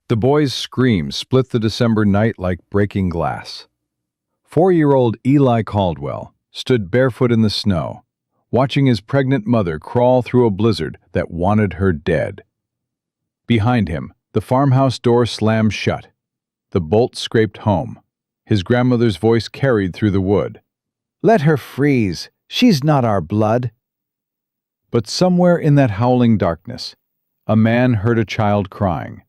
The boy's screams split the December night like breaking glass. 4-year-old Eli Caldwell stood barefoot in the snow, watching his pregnant mother crawl through a blizzard that wanted her dead. Behind him, the farmhouse door slammed shut. The bolt scraped home. His grandmother's voice carried through the wood. "Let her freeze. She's not our blood." But somewhere in that howling darkness, a man heard a child crying.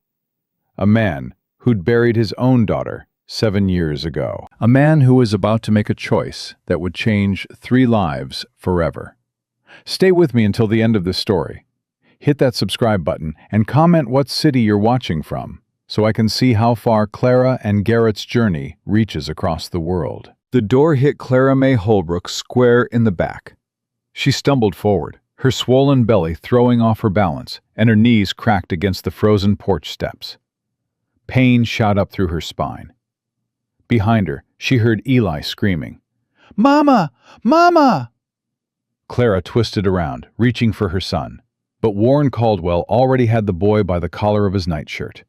A man who'd buried his own daughter 7 years ago. A man who was about to make a choice that would change 3 lives forever. Stay with me until the end of this story. Hit that subscribe button and comment what city you're watching from, so I can see how far Clara and Garrett's journey reaches across the world. The door hit Clara May Holbrook square in the back. She stumbled forward, her swollen belly throwing off her balance, and her knees cracked against the frozen porch steps. Pain shot up through her spine. Behind her, she heard Eli screaming, "Mama! Mama!" Clara twisted around, reaching for her son, but Warren Caldwell already had the boy by the collar of his nightshirt.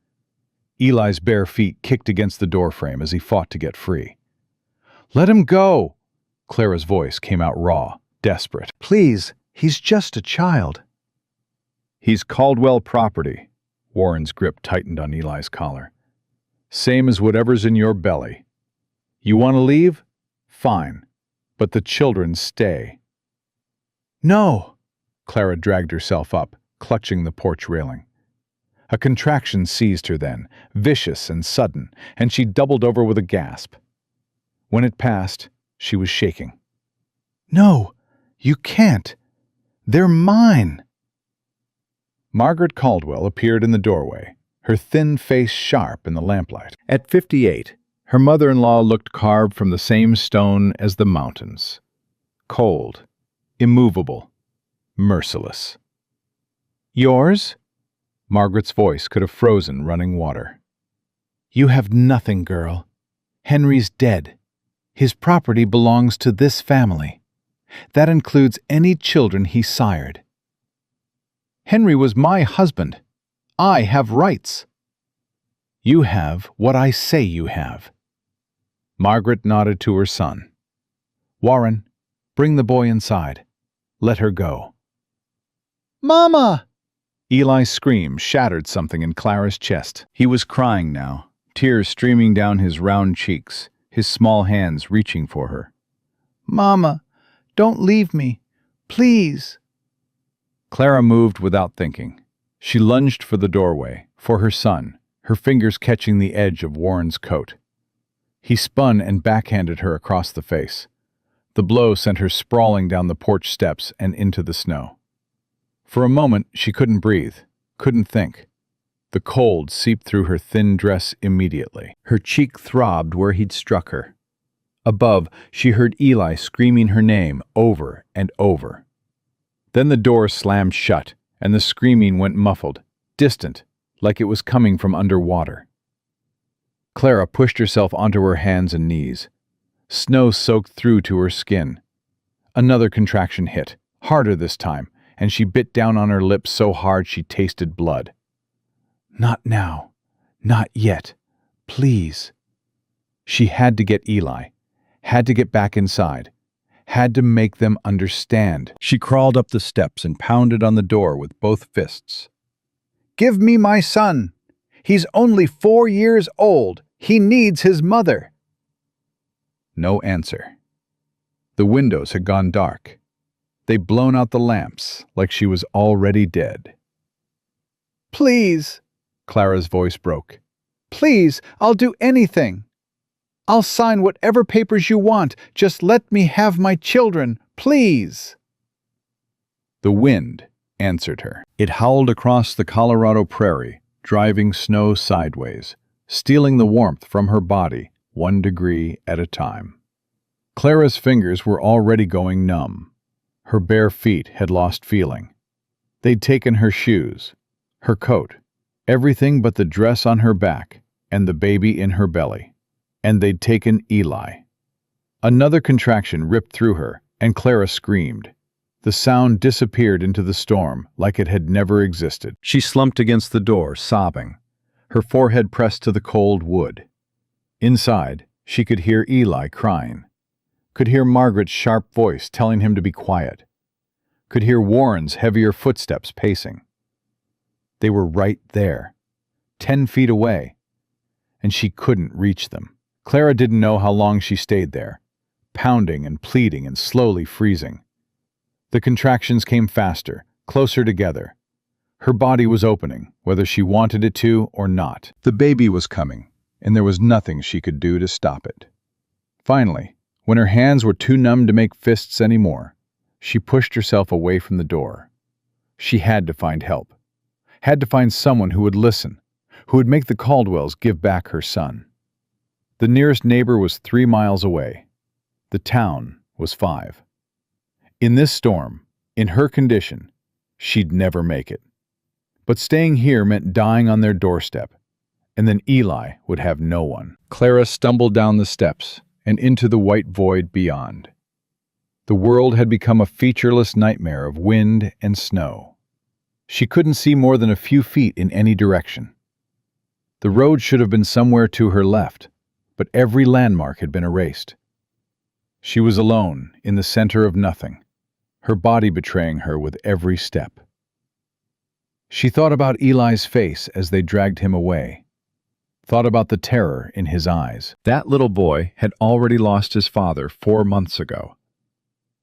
Eli's bare feet kicked against the doorframe as he fought to get free. "Let him go!" Clara's voice came out raw, desperate. "Please, he's just a child." "He's Caldwell property." Warren's grip tightened on Eli's collar. "Same as whatever's in your belly. You want to leave? Fine. But the children stay." "No!" Clara dragged herself up, clutching the porch railing. A contraction seized her then, vicious and sudden, and she doubled over with a gasp. When it passed, she was shaking. "No, you can't. They're mine." Margaret Caldwell appeared in the doorway, her thin face sharp in the lamplight. At 58, her mother-in-law looked carved from the same stone as the mountains. Cold, immovable, merciless. "Yours?" Margaret's voice could have frozen running water. "You have nothing, girl. Henry's dead. His property belongs to this family. That includes any children he sired." "Henry was my husband. I have rights." "You have what I say you have." Margaret nodded to her son. "Warren, bring the boy inside. Let her go." "Mama!" Eli's scream shattered something in Clara's chest. He was crying now, tears streaming down his round cheeks, his small hands reaching for her. "Mama, don't leave me. Please." Clara moved without thinking. She lunged for the doorway, for her son, her fingers catching the edge of Warren's coat. He spun and backhanded her across the face. The blow sent her sprawling down the porch steps and into the snow. For a moment, she couldn't breathe, couldn't think. The cold seeped through her thin dress immediately. Her cheek throbbed where he'd struck her. Above, she heard Eli screaming her name over and over. Then the door slammed shut, and the screaming went muffled, distant, like it was coming from underwater. Clara pushed herself onto her hands and knees. Snow soaked through to her skin. Another contraction hit, harder this time, and she bit down on her lips so hard she tasted blood. "Not now. Not yet. Please." She had to get Eli, had to get back inside, had to make them understand. She crawled up the steps and pounded on the door with both fists. "Give me my son. He's only 4 years old. He needs his mother." No answer. The windows had gone dark. They'd blown out the lamps like she was already dead. "Please," Clara's voice broke. "Please, I'll do anything. I'll sign whatever papers you want. Just let me have my children, please." The wind answered her. It howled across the Colorado prairie, driving snow sideways, stealing the warmth from her body 1 degree at a time. Clara's fingers were already going numb. Her bare feet had lost feeling. They'd taken her shoes, her coat, everything but the dress on her back and the baby in her belly. And they'd taken Eli. Another contraction ripped through her, and Clara screamed. The sound disappeared into the storm like it had never existed. She slumped against the door, sobbing. her forehead pressed to the cold wood. Inside, she could hear Eli crying, could hear Margaret's sharp voice telling him to be quiet, could hear Warren's heavier footsteps pacing. They were right there, 10 feet away, and she couldn't reach them. Clara didn't know how long she stayed there, pounding and pleading and slowly freezing. The contractions came faster, closer together. Her body was opening, whether she wanted it to or not. The baby was coming, and there was nothing she could do to stop it. Finally, when her hands were too numb to make fists anymore, she pushed herself away from the door. She had to find help, had to find someone who would listen, who would make the Caldwells give back her son. The nearest neighbor was 3 miles away. The town was 5. In this storm, in her condition, she'd never make it. But staying here meant dying on their doorstep, and then Eli would have no one. Clara stumbled down the steps and into the white void beyond. The world had become a featureless nightmare of wind and snow. She couldn't see more than a few feet in any direction. The road should have been somewhere to her left, but every landmark had been erased. She was alone in the center of nothing, her body betraying her with every step. She thought about Eli's face as they dragged him away, thought about the terror in his eyes. That little boy had already lost his father 4 months ago.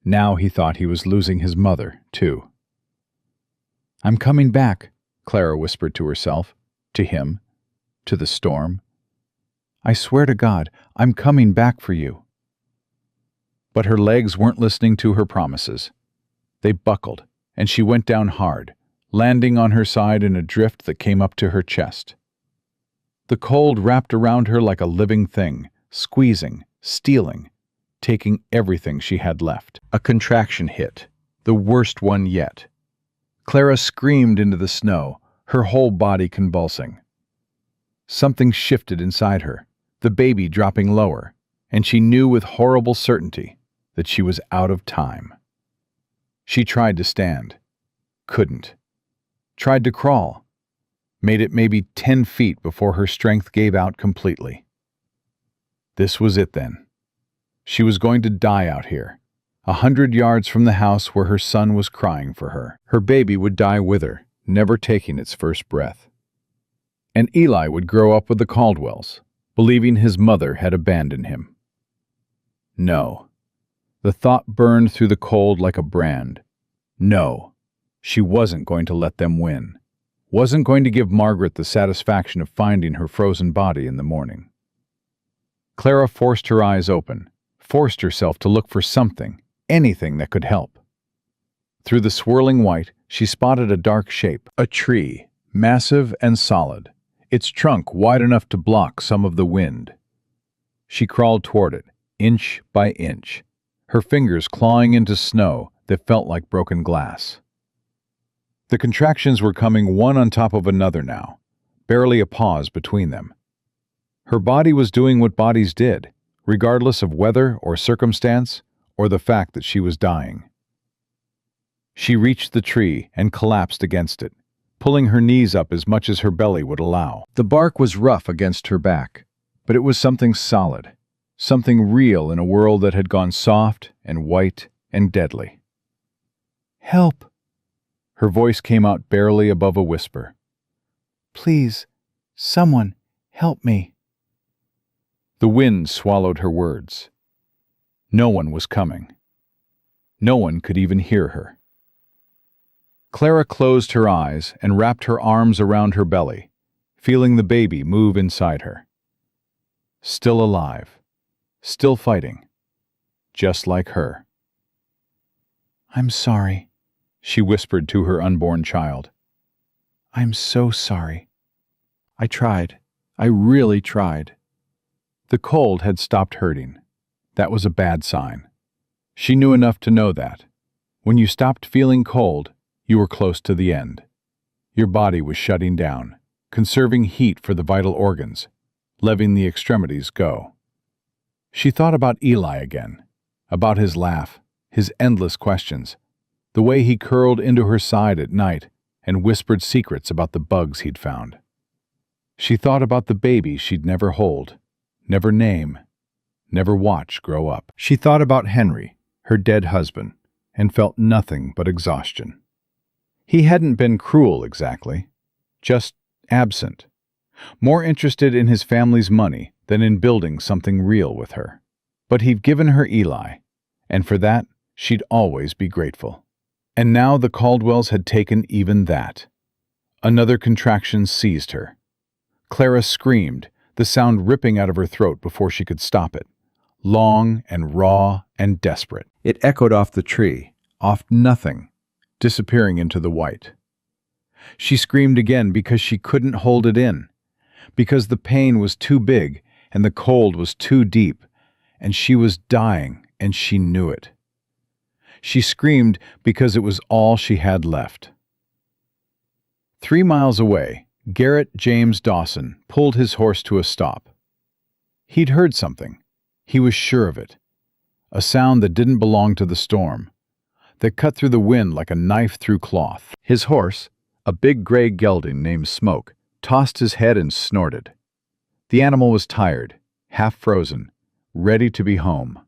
Now he thought he was losing his mother, too. "I'm coming back," Clara whispered to herself, to him, to the storm. "I swear to God, I'm coming back for you." But her legs weren't listening to her promises. They buckled, and she went down hard, landing on her side in a drift that came up to her chest. The cold wrapped around her like a living thing, squeezing, stealing, taking everything she had left. A contraction hit, the worst one yet. Clara screamed into the snow, her whole body convulsing. Something shifted inside her, the baby dropping lower, and she knew with horrible certainty that she was out of time. She tried to stand. Couldn't. Tried to crawl. Made it maybe 10 feet before her strength gave out completely. This was it then. She was going to die out here, 100 yards from the house where her son was crying for her. Her baby would die with her, never taking its first breath. And Eli would grow up with the Caldwells, believing his mother had abandoned him. No. The thought burned through the cold like a brand. No. She wasn't going to let them win. Wasn't going to give Margaret the satisfaction of finding her frozen body in the morning. Clara forced her eyes open, forced herself to look for something, anything that could help. Through the swirling white, she spotted a dark shape, a tree, massive and solid, its trunk wide enough to block some of the wind. She crawled toward it, inch by inch, her fingers clawing into snow that felt like broken glass. The contractions were coming one on top of another now, barely a pause between them. Her body was doing what bodies did, regardless of weather or circumstance or the fact that she was dying. She reached the tree and collapsed against it, pulling her knees up as much as her belly would allow. The bark was rough against her back, but it was something solid, something real in a world that had gone soft and white and deadly. "Help!" Her voice came out barely above a whisper. "Please, someone, help me." The wind swallowed her words. No one was coming. No one could even hear her. Clara closed her eyes and wrapped her arms around her belly, feeling the baby move inside her. Still alive, still fighting, just like her. "I'm sorry," she whispered to her unborn child. "I'm so sorry. I tried. I really tried." The cold had stopped hurting. That was a bad sign. She knew enough to know that. When you stopped feeling cold, you were close to the end. Your body was shutting down, conserving heat for the vital organs, letting the extremities go. She thought about Eli again, about his laugh, his endless questions, the way he curled into her side at night and whispered secrets about the bugs he'd found. She thought about the baby she'd never hold, never name, never watch grow up. She thought about Henry, her dead husband, and felt nothing but exhaustion. He hadn't been cruel exactly, just absent, more interested in his family's money than in building something real with her. But he'd given her Eli, and for that she'd always be grateful. And now the Caldwells had taken even that. Another contraction seized her. Clara screamed, the sound ripping out of her throat before she could stop it, long and raw and desperate. It echoed off the tree, off nothing, disappearing into the white. She screamed again because she couldn't hold it in, because the pain was too big and the cold was too deep, and she was dying and she knew it. She screamed because it was all she had left. 3 miles away, Garrett James Dawson pulled his horse to a stop. He'd heard something. He was sure of it. A sound that didn't belong to the storm, that cut through the wind like a knife through cloth. His horse, a big gray gelding named Smoke, tossed his head and snorted. The animal was tired, half frozen, ready to be home.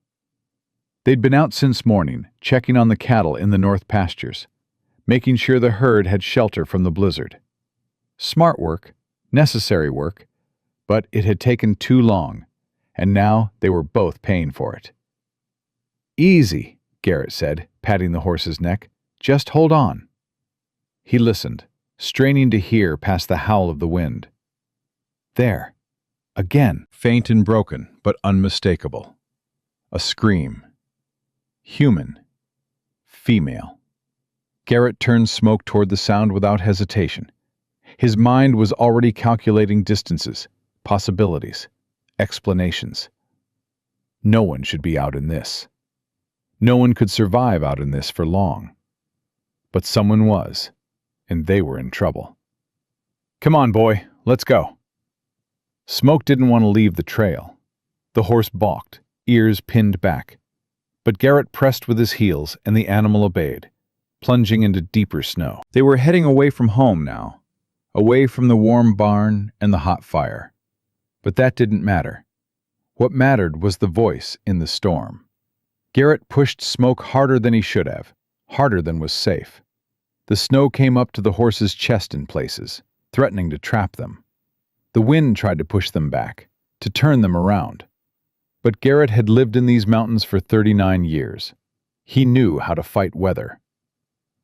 They'd been out since morning, checking on the cattle in the north pastures, making sure the herd had shelter from the blizzard. Smart work, necessary work, but it had taken too long, and now they were both paying for it. "Easy," Garrett said, patting the horse's neck. "Just hold on." He listened, straining to hear past the howl of the wind. There, again, faint and broken, but unmistakable. A scream. Human. Female. Garrett turned Smoke toward the sound without hesitation. His mind was already calculating distances, possibilities, explanations. No one should be out in this. No one could survive out in this for long. But someone was, and they were in trouble. "Come on, boy, let's go." Smoke didn't want to leave the trail. The horse balked, ears pinned back. But Garrett pressed with his heels, and the animal obeyed, plunging into deeper snow. They were heading away from home now, away from the warm barn and the hot fire. But that didn't matter. What mattered was the voice in the storm. Garrett pushed Smoke harder than he should have, harder than was safe. The snow came up to the horse's chest in places, threatening to trap them. The wind tried to push them back, to turn them around. But Garrett had lived in these mountains for 39 years. He knew how to fight weather.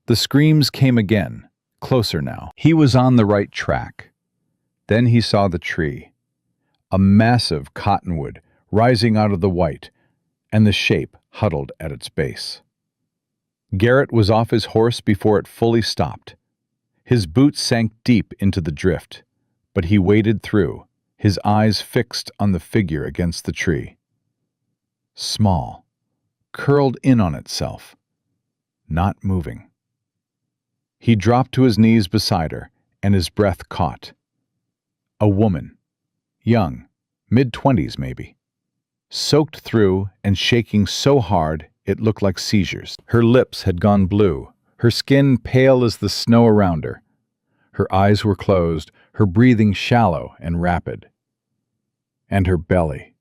The screams came again, closer now. He was on the right track. Then he saw the tree, a massive cottonwood rising out of the white, and the shape huddled at its base. Garrett was off his horse before it fully stopped. His boots sank deep into the drift, but he waded through, his eyes fixed on the figure against the tree. Small, curled in on itself, not moving. He dropped to his knees beside her, and his breath caught. A woman, young, mid-20s maybe, soaked through and shaking so hard it looked like seizures. Her lips had gone blue, her skin pale as the snow around her. Her eyes were closed, her breathing shallow and rapid. And her belly.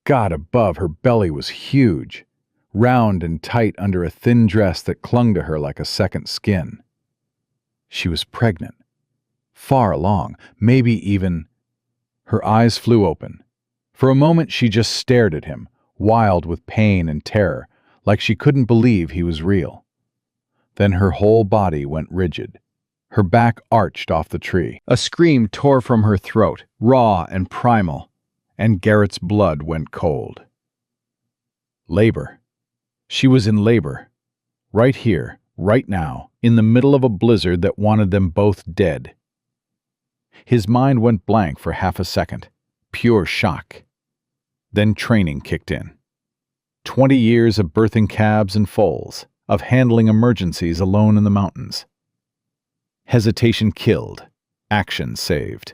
God above, her belly was huge, round and tight under a thin dress that clung to her like a second skin. She was pregnant, far along, maybe even... Her eyes flew open. For a moment she just stared at him, wild with pain and terror, like she couldn't believe he was real. Then her whole body went rigid. Her back arched off the tree. A scream tore from her throat, raw and primal, and Garrett's blood went cold. Labor. She was in labor. Right here, right now, in the middle of a blizzard that wanted them both dead. His mind went blank for half a second. Pure shock. Then training kicked in. 20 years of birthing calves and foals, of handling emergencies alone in the mountains. Hesitation killed. Action saved.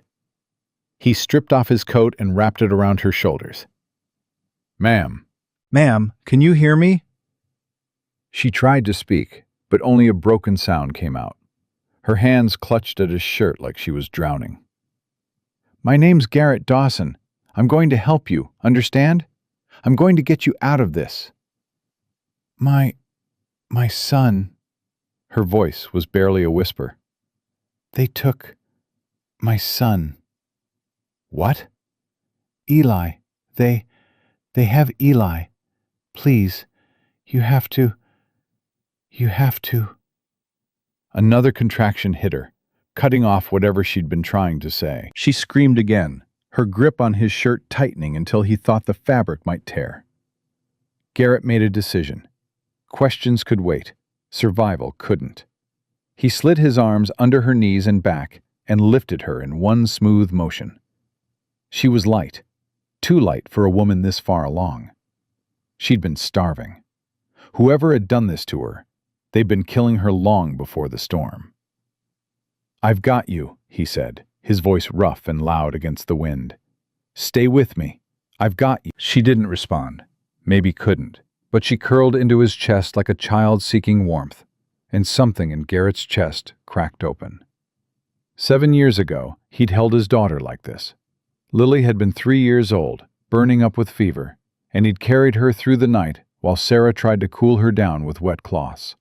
He stripped off his coat and wrapped it around her shoulders. "Ma'am, can you hear me?" She tried to speak, but only a broken sound came out. Her hands clutched at his shirt like she was drowning. My name's Garrett Dawson. I'm going to help you, understand? I'm going to get you out of this. My son. Her voice was barely a whisper. They took my son. What? Eli. They have Eli. Please, you have to. Another contraction hit her, cutting off whatever she'd been trying to say. She screamed again, her grip on his shirt tightening until he thought the fabric might tear. Garrett made a decision. Questions could wait. Survival couldn't. He slid his arms under her knees and back and lifted her in one smooth motion. She was light, too light for a woman this far along. She'd been starving. Whoever had done this to her, they'd been killing her long before the storm. "I've got you," he said, his voice rough and loud against the wind. "Stay with me. I've got you." She didn't respond, maybe couldn't, but she curled into his chest like a child seeking warmth, and something in Garrett's chest cracked open. 7 years ago, he'd held his daughter like this. Lily had been 3 years old, burning up with fever, and he'd carried her through the night while Sarah tried to cool her down with wet cloths.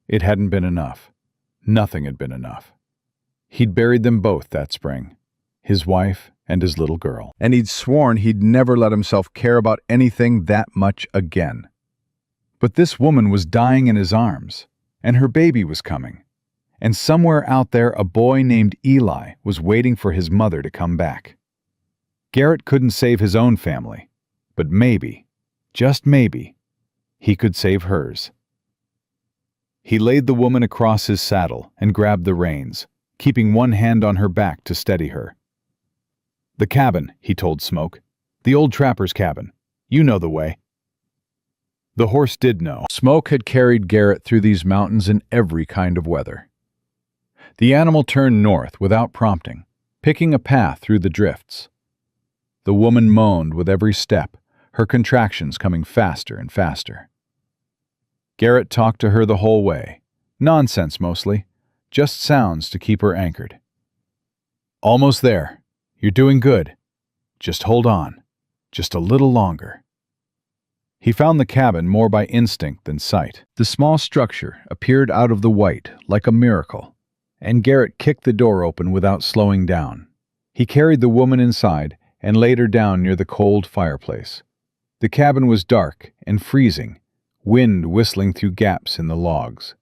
It hadn't been enough. Nothing had been enough. He'd buried them both that spring, his wife and his little girl. And he'd sworn he'd never let himself care about anything that much again. But this woman was dying in his arms, and her baby was coming. And somewhere out there a boy named Eli was waiting for his mother to come back. Garrett couldn't save his own family, but maybe, just maybe, he could save hers. He laid the woman across his saddle and grabbed the reins, keeping one hand on her back to steady her. "The cabin," he told Smoke. "The old trapper's cabin. You know the way." The horse did know. Smoke had carried Garrett through these mountains in every kind of weather. The animal turned north without prompting, picking a path through the drifts. The woman moaned with every step, her contractions coming faster and faster. Garrett talked to her the whole way. Nonsense mostly, just sounds to keep her anchored. "Almost there. You're doing good. Just hold on. Just a little longer." He found the cabin more by instinct than sight. The small structure appeared out of the white like a miracle, and Garrett kicked the door open without slowing down. He carried the woman inside and laid her down near the cold fireplace. The cabin was dark and freezing, wind whistling through gaps in the logs.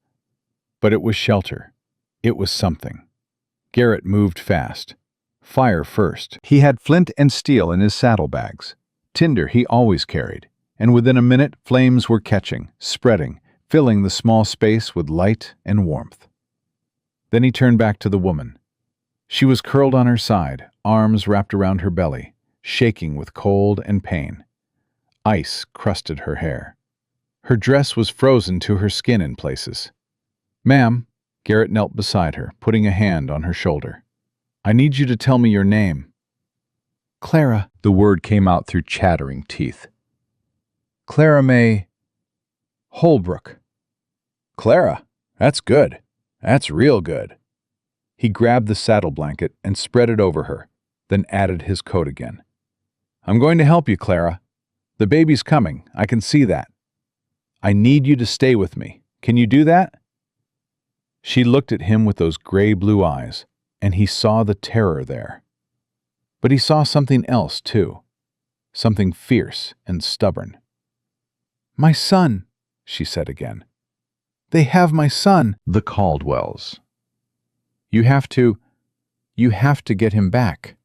But it was shelter. It was something. Garrett moved fast. Fire first. He had flint and steel in his saddlebags. Tinder he always carried, and within a minute flames were catching, spreading, filling the small space with light and warmth. Then he turned back to the woman. She was curled on her side, arms wrapped around her belly, shaking with cold and pain. Ice crusted her hair. Her dress was frozen to her skin in places. "Ma'am," Garrett knelt beside her, putting a hand on her shoulder. "I need you to tell me your name." Clara. The word came out through chattering teeth. "Clara May Holbrook." "Clara? That's good. That's real good." He grabbed the saddle blanket and spread it over her, then added his coat again. "I'm going to help you, Clara. The baby's coming, I can see that. I need you to stay with me. Can you do that?" She looked at him with those gray-blue eyes, and he saw the terror there. But he saw something else, too. Something fierce and stubborn. "My son," she said again. "They have my son." "The Caldwells. You have to get him back."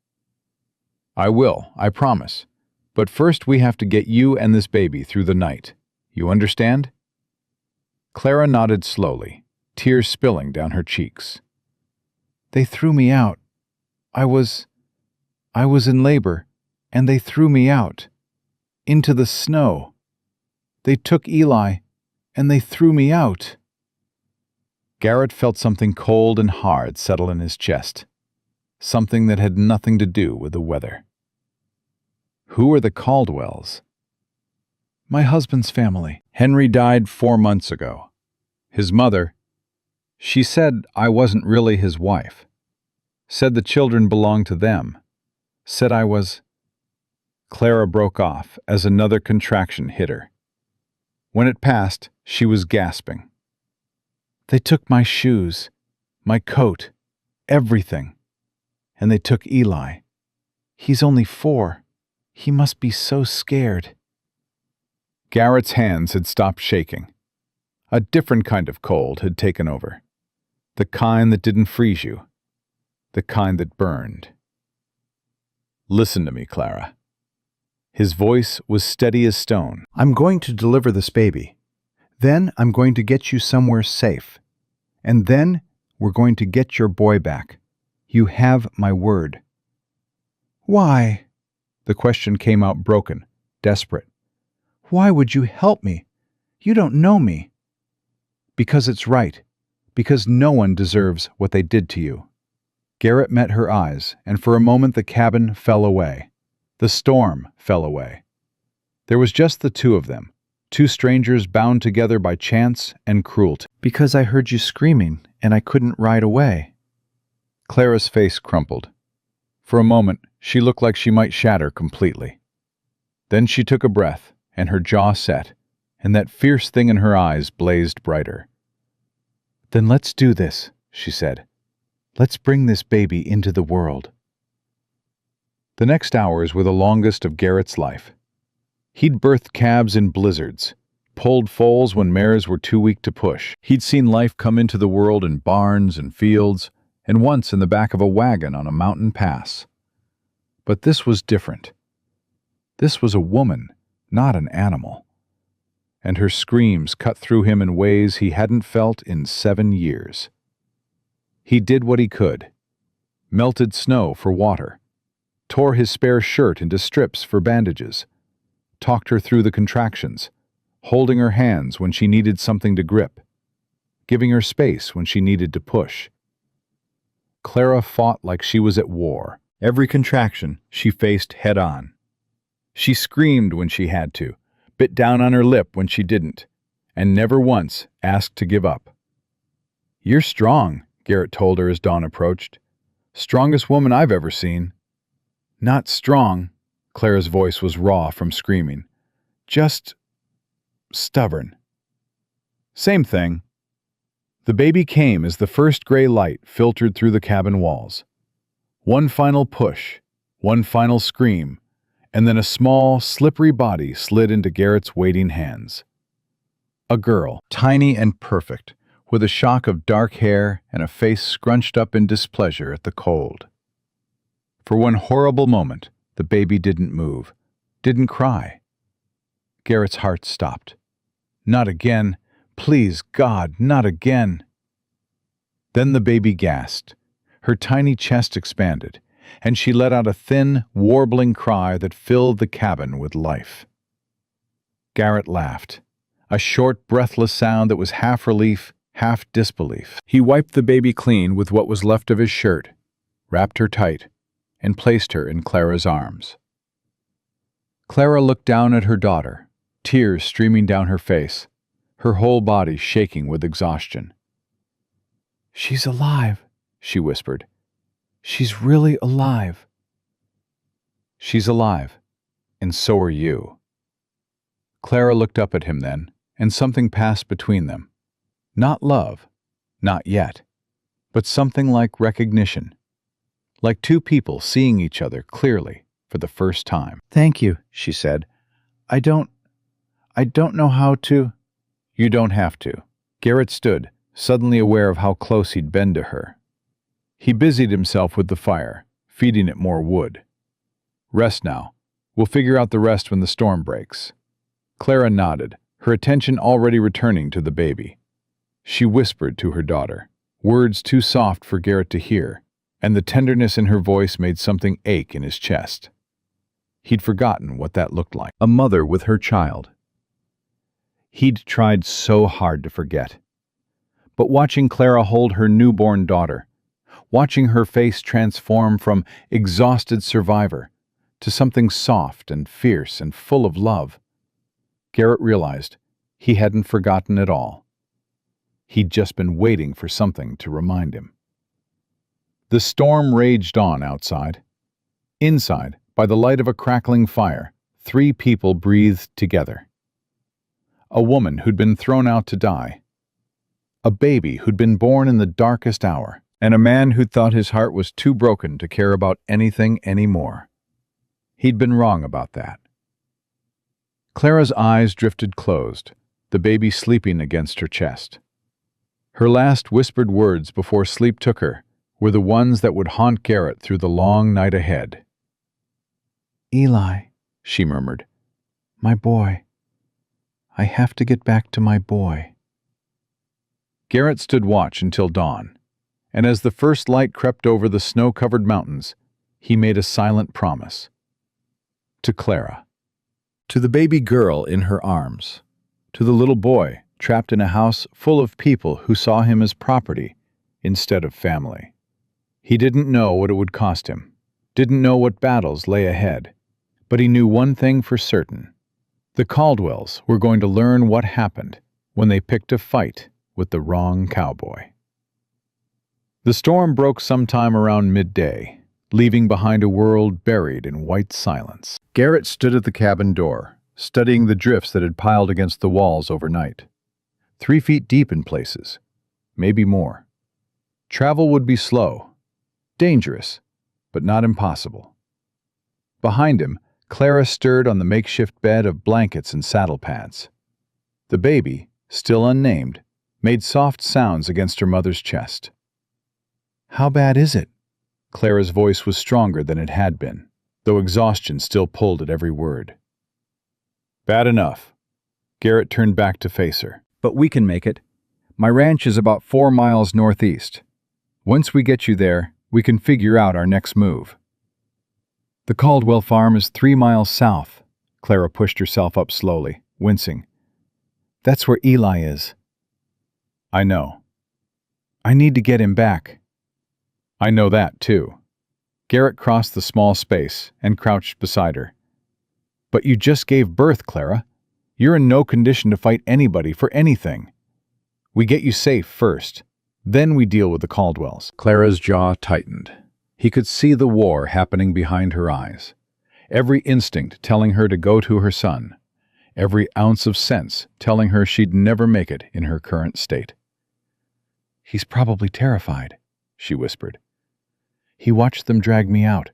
"I will, I promise. But first we have to get you and this baby through the night. You understand?" Clara nodded slowly, tears spilling down her cheeks. "They threw me out. I was in labor, and they threw me out. Into the snow. They took Eli, and they threw me out." Garrett felt something cold and hard settle in his chest. Something that had nothing to do with the weather. Who are the Caldwells? "My husband's family." Henry died 4 months ago. His mother, she said I wasn't really his wife. Said the children belonged to them. Said I was... Clara broke off as another contraction hit her. When it passed, she was gasping. They took my shoes, my coat, everything. And they took Eli. He's only 4. He must be so scared. Garrett's hands had stopped shaking. A different kind of cold had taken over. The kind that didn't freeze you. The kind that burned. Listen to me, Clara. His voice was steady as stone. I'm going to deliver this baby. Then I'm going to get you somewhere safe. And then we're going to get your boy back. You have my word. Why? The question came out broken, desperate. Why would you help me? You don't know me. Because it's right. Because no one deserves what they did to you. Garrett met her eyes, and for a moment the cabin fell away. The storm fell away. There was just the two of them, two strangers bound together by chance and cruelty. Because I heard you screaming, and I couldn't ride away. Clara's face crumpled. For a moment, she looked like she might shatter completely. Then she took a breath, and her jaw set, and that fierce thing in her eyes blazed brighter. Then let's do this, she said. Let's bring this baby into the world. The next hours were the longest of Garrett's life. He'd birthed calves in blizzards, pulled foals when mares were too weak to push. He'd seen life come into the world in barns and fields, and once in the back of a wagon on a mountain pass. But this was different. This was a woman, not an animal. And her screams cut through him in ways he hadn't felt in 7 years. He did what he could. Melted snow for water. Tore his spare shirt into strips for bandages. Talked her through the contractions, holding her hands when she needed something to grip. Giving her space when she needed to push. Clara fought like she was at war. Every contraction she faced head-on. She screamed when she had to, bit down on her lip when she didn't, and never once asked to give up. "You're strong," Garrett told her as dawn approached. "Strongest woman I've ever seen." "Not strong," Clara's voice was raw from screaming. "Just stubborn." Same thing. The baby came as the first gray light filtered through the cabin walls. One final push, one final scream, and then a small, slippery body slid into Garrett's waiting hands. A girl, tiny and perfect, with a shock of dark hair and a face scrunched up in displeasure at the cold. For one horrible moment, the baby didn't move, didn't cry. Garrett's heart stopped. Not again. Please, God, not again. Then the baby gasped. Her tiny chest expanded, and she let out a thin, warbling cry that filled the cabin with life. Garrett laughed, a short, breathless sound that was half relief, half disbelief. He wiped the baby clean with what was left of his shirt, wrapped her tight, and placed her in Clara's arms. Clara looked down at her daughter, tears streaming down her face, her whole body shaking with exhaustion. "She's alive," she whispered. "She's really alive." "She's alive, and so are you." Clara looked up at him then, and something passed between them. Not love, not yet, but something like recognition. Like two people seeing each other clearly for the first time. "Thank you," she said. I don't know how to." "You don't have to." Garrett stood, suddenly aware of how close he'd been to her. He busied himself with the fire, feeding it more wood. "Rest now. We'll figure out the rest when the storm breaks." Clara nodded, her attention already returning to the baby. She whispered to her daughter, words too soft for Garrett to hear, and the tenderness in her voice made something ache in his chest. He'd forgotten what that looked like. A mother with her child. He'd tried so hard to forget. But watching Clara hold her newborn daughter, watching her face transform from exhausted survivor to something soft and fierce and full of love, Garrett realized he hadn't forgotten at all. He'd just been waiting for something to remind him. The storm raged on outside. Inside, by the light of a crackling fire, 3 people breathed together. A woman who'd been thrown out to die, a baby who'd been born in the darkest hour, and a man who'd thought his heart was too broken to care about anything anymore. He'd been wrong about that. Clara's eyes drifted closed, the baby sleeping against her chest. Her last whispered words before sleep took her were the ones that would haunt Garrett through the long night ahead. "Eli," She murmured. my boy. I have to get back to my boy. Garrett stood watch until dawn, and as the first light crept over the snow-covered mountains, he made a silent promise. To Clara. To the baby girl in her arms. To the little boy trapped in a house full of people who saw him as property instead of family. He didn't know what it would cost him, didn't know what battles lay ahead, but he knew one thing for certain. The Caldwells were going to learn what happened when they picked a fight with the wrong cowboy. The storm broke sometime around midday, leaving behind a world buried in white silence. Garrett stood at the cabin door, studying the drifts that had piled against the walls overnight. 3 feet deep in places, maybe more. Travel would be slow, dangerous, but not impossible. Behind him, Clara stirred on the makeshift bed of blankets and saddle pads. The baby, still unnamed, made soft sounds against her mother's chest. "How bad is it?" Clara's voice was stronger than it had been, though exhaustion still pulled at every word. "Bad enough." Garrett turned back to face her. "But we can make it. My ranch is about 4 miles northeast. Once we get you there, we can figure out our next move." "The Caldwell farm is 3 miles south." Clara pushed herself up slowly, wincing. "That's where Eli is." "I know." "I need to get him back." "I know that, too." Garrett crossed the small space and crouched beside her. "But you just gave birth, Clara. You're in no condition to fight anybody for anything. We get you safe first, then we deal with the Caldwells." Clara's jaw tightened. He could see the war happening behind her eyes. Every instinct telling her to go to her son. Every ounce of sense telling her she'd never make it in her current state. "He's probably terrified," she whispered. "He watched them drag me out.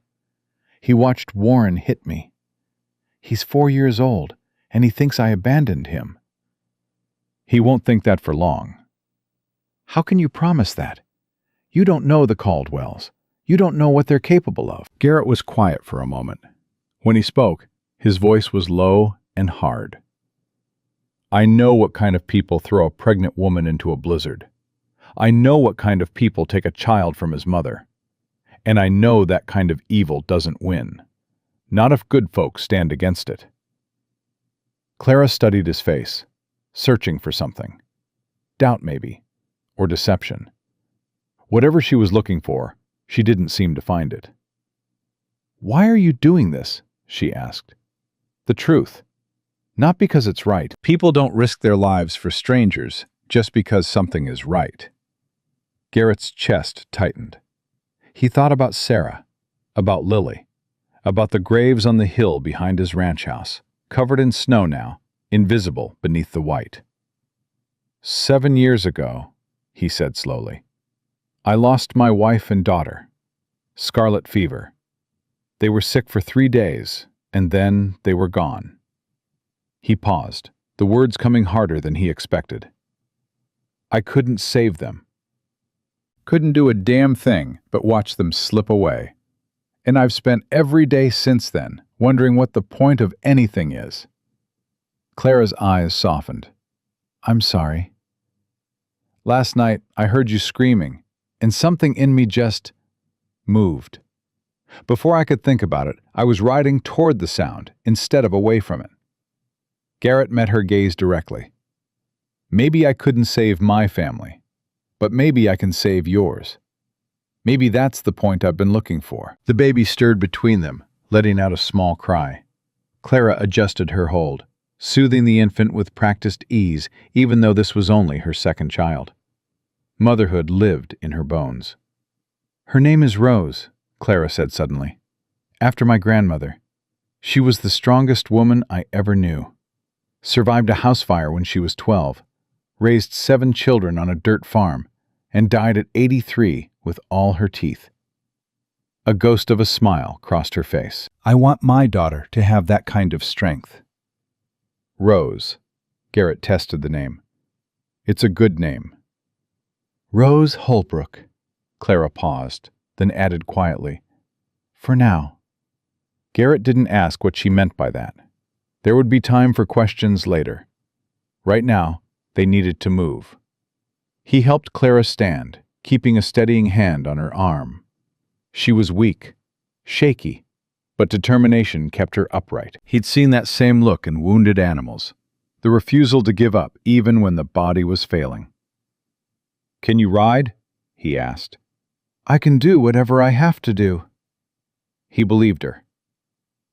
He watched Warren hit me. He's 4 years old, and he thinks I abandoned him." "He won't think that for long." "How can you promise that? You don't know the Caldwells. You don't know what they're capable of." Garrett was quiet for a moment. When he spoke, his voice was low and hard. "I know what kind of people throw a pregnant woman into a blizzard. I know what kind of people take a child from his mother. And I know that kind of evil doesn't win. Not if good folks stand against it." Clara studied his face, searching for something. Doubt, maybe, or deception. Whatever she was looking for, she didn't seem to find it. "Why are you doing this?" she asked. "The truth. Not because it's right. People don't risk their lives for strangers just because something is right." Garrett's chest tightened. He thought about Sarah, about Lily, about the graves on the hill behind his ranch house, covered in snow now, invisible beneath the white. 7 years ago, he said slowly, I lost my wife and daughter. Scarlet fever. They were sick for 3 days, and then they were gone. He paused, the words coming harder than he expected. I couldn't save them. Couldn't do a damn thing but watch them slip away. And I've spent every day since then wondering what the point of anything is. Clara's eyes softened. I'm sorry. Last night I heard you screaming, and something in me just moved. Before I could think about it, I was riding toward the sound instead of away from it. Garrett met her gaze directly. Maybe I couldn't save my family, but maybe I can save yours. Maybe that's the point I've been looking for. The baby stirred between them, letting out a small cry. Clara adjusted her hold, soothing the infant with practiced ease, even though this was only her second child. Motherhood lived in her bones. Her name is Rose, Clara said suddenly. After my grandmother. She was the strongest woman I ever knew. Survived a house fire when she was 12, raised 7 children on a dirt farm, and died at 83 with all her teeth. A ghost of a smile crossed her face. I want my daughter to have that kind of strength. Rose. Garrett tested the name. It's a good name. Rose Holbrook. Clara paused, then added quietly, for now. Garrett didn't ask what she meant by that. There would be time for questions later. Right now, they needed to move. He helped Clara stand, keeping a steadying hand on her arm. She was weak, shaky, but determination kept her upright. He'd seen that same look in wounded animals, the refusal to give up even when the body was failing. "Can you ride?" he asked. "I can do whatever I have to do." He believed her.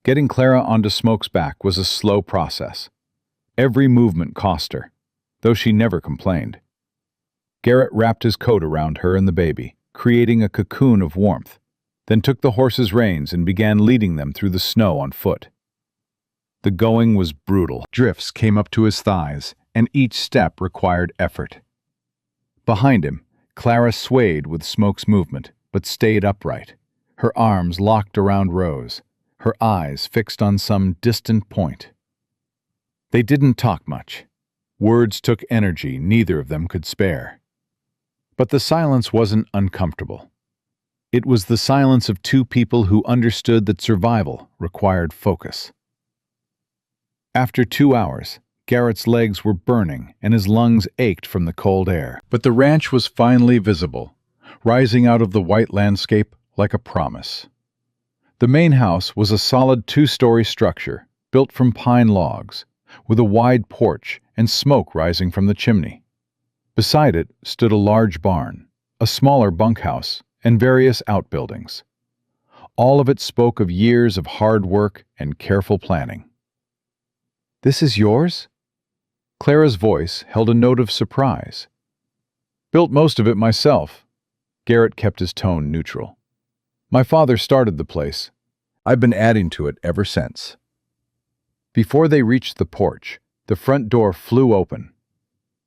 Getting Clara onto Smoke's back was a slow process. Every movement cost her, though she never complained. Garrett wrapped his coat around her and the baby, creating a cocoon of warmth, then took the horse's reins and began leading them through the snow on foot. The going was brutal. Drifts came up to his thighs, and each step required effort. Behind him, Clara swayed with Smoke's movement, but stayed upright, her arms locked around Rose, her eyes fixed on some distant point. They didn't talk much. Words took energy neither of them could spare. But the silence wasn't uncomfortable. It was the silence of two people who understood that survival required focus. After 2 hours, Garrett's legs were burning and his lungs ached from the cold air. But the ranch was finally visible, rising out of the white landscape like a promise. The main house was a solid 2-story structure built from pine logs, with a wide porch and smoke rising from the chimney. Beside it stood a large barn, a smaller bunkhouse, and various outbuildings. All of it spoke of years of hard work and careful planning. "This is yours?" Clara's voice held a note of surprise. "Built most of it myself." Garrett kept his tone neutral. "My father started the place. I've been adding to it ever since." Before they reached the porch, the front door flew open.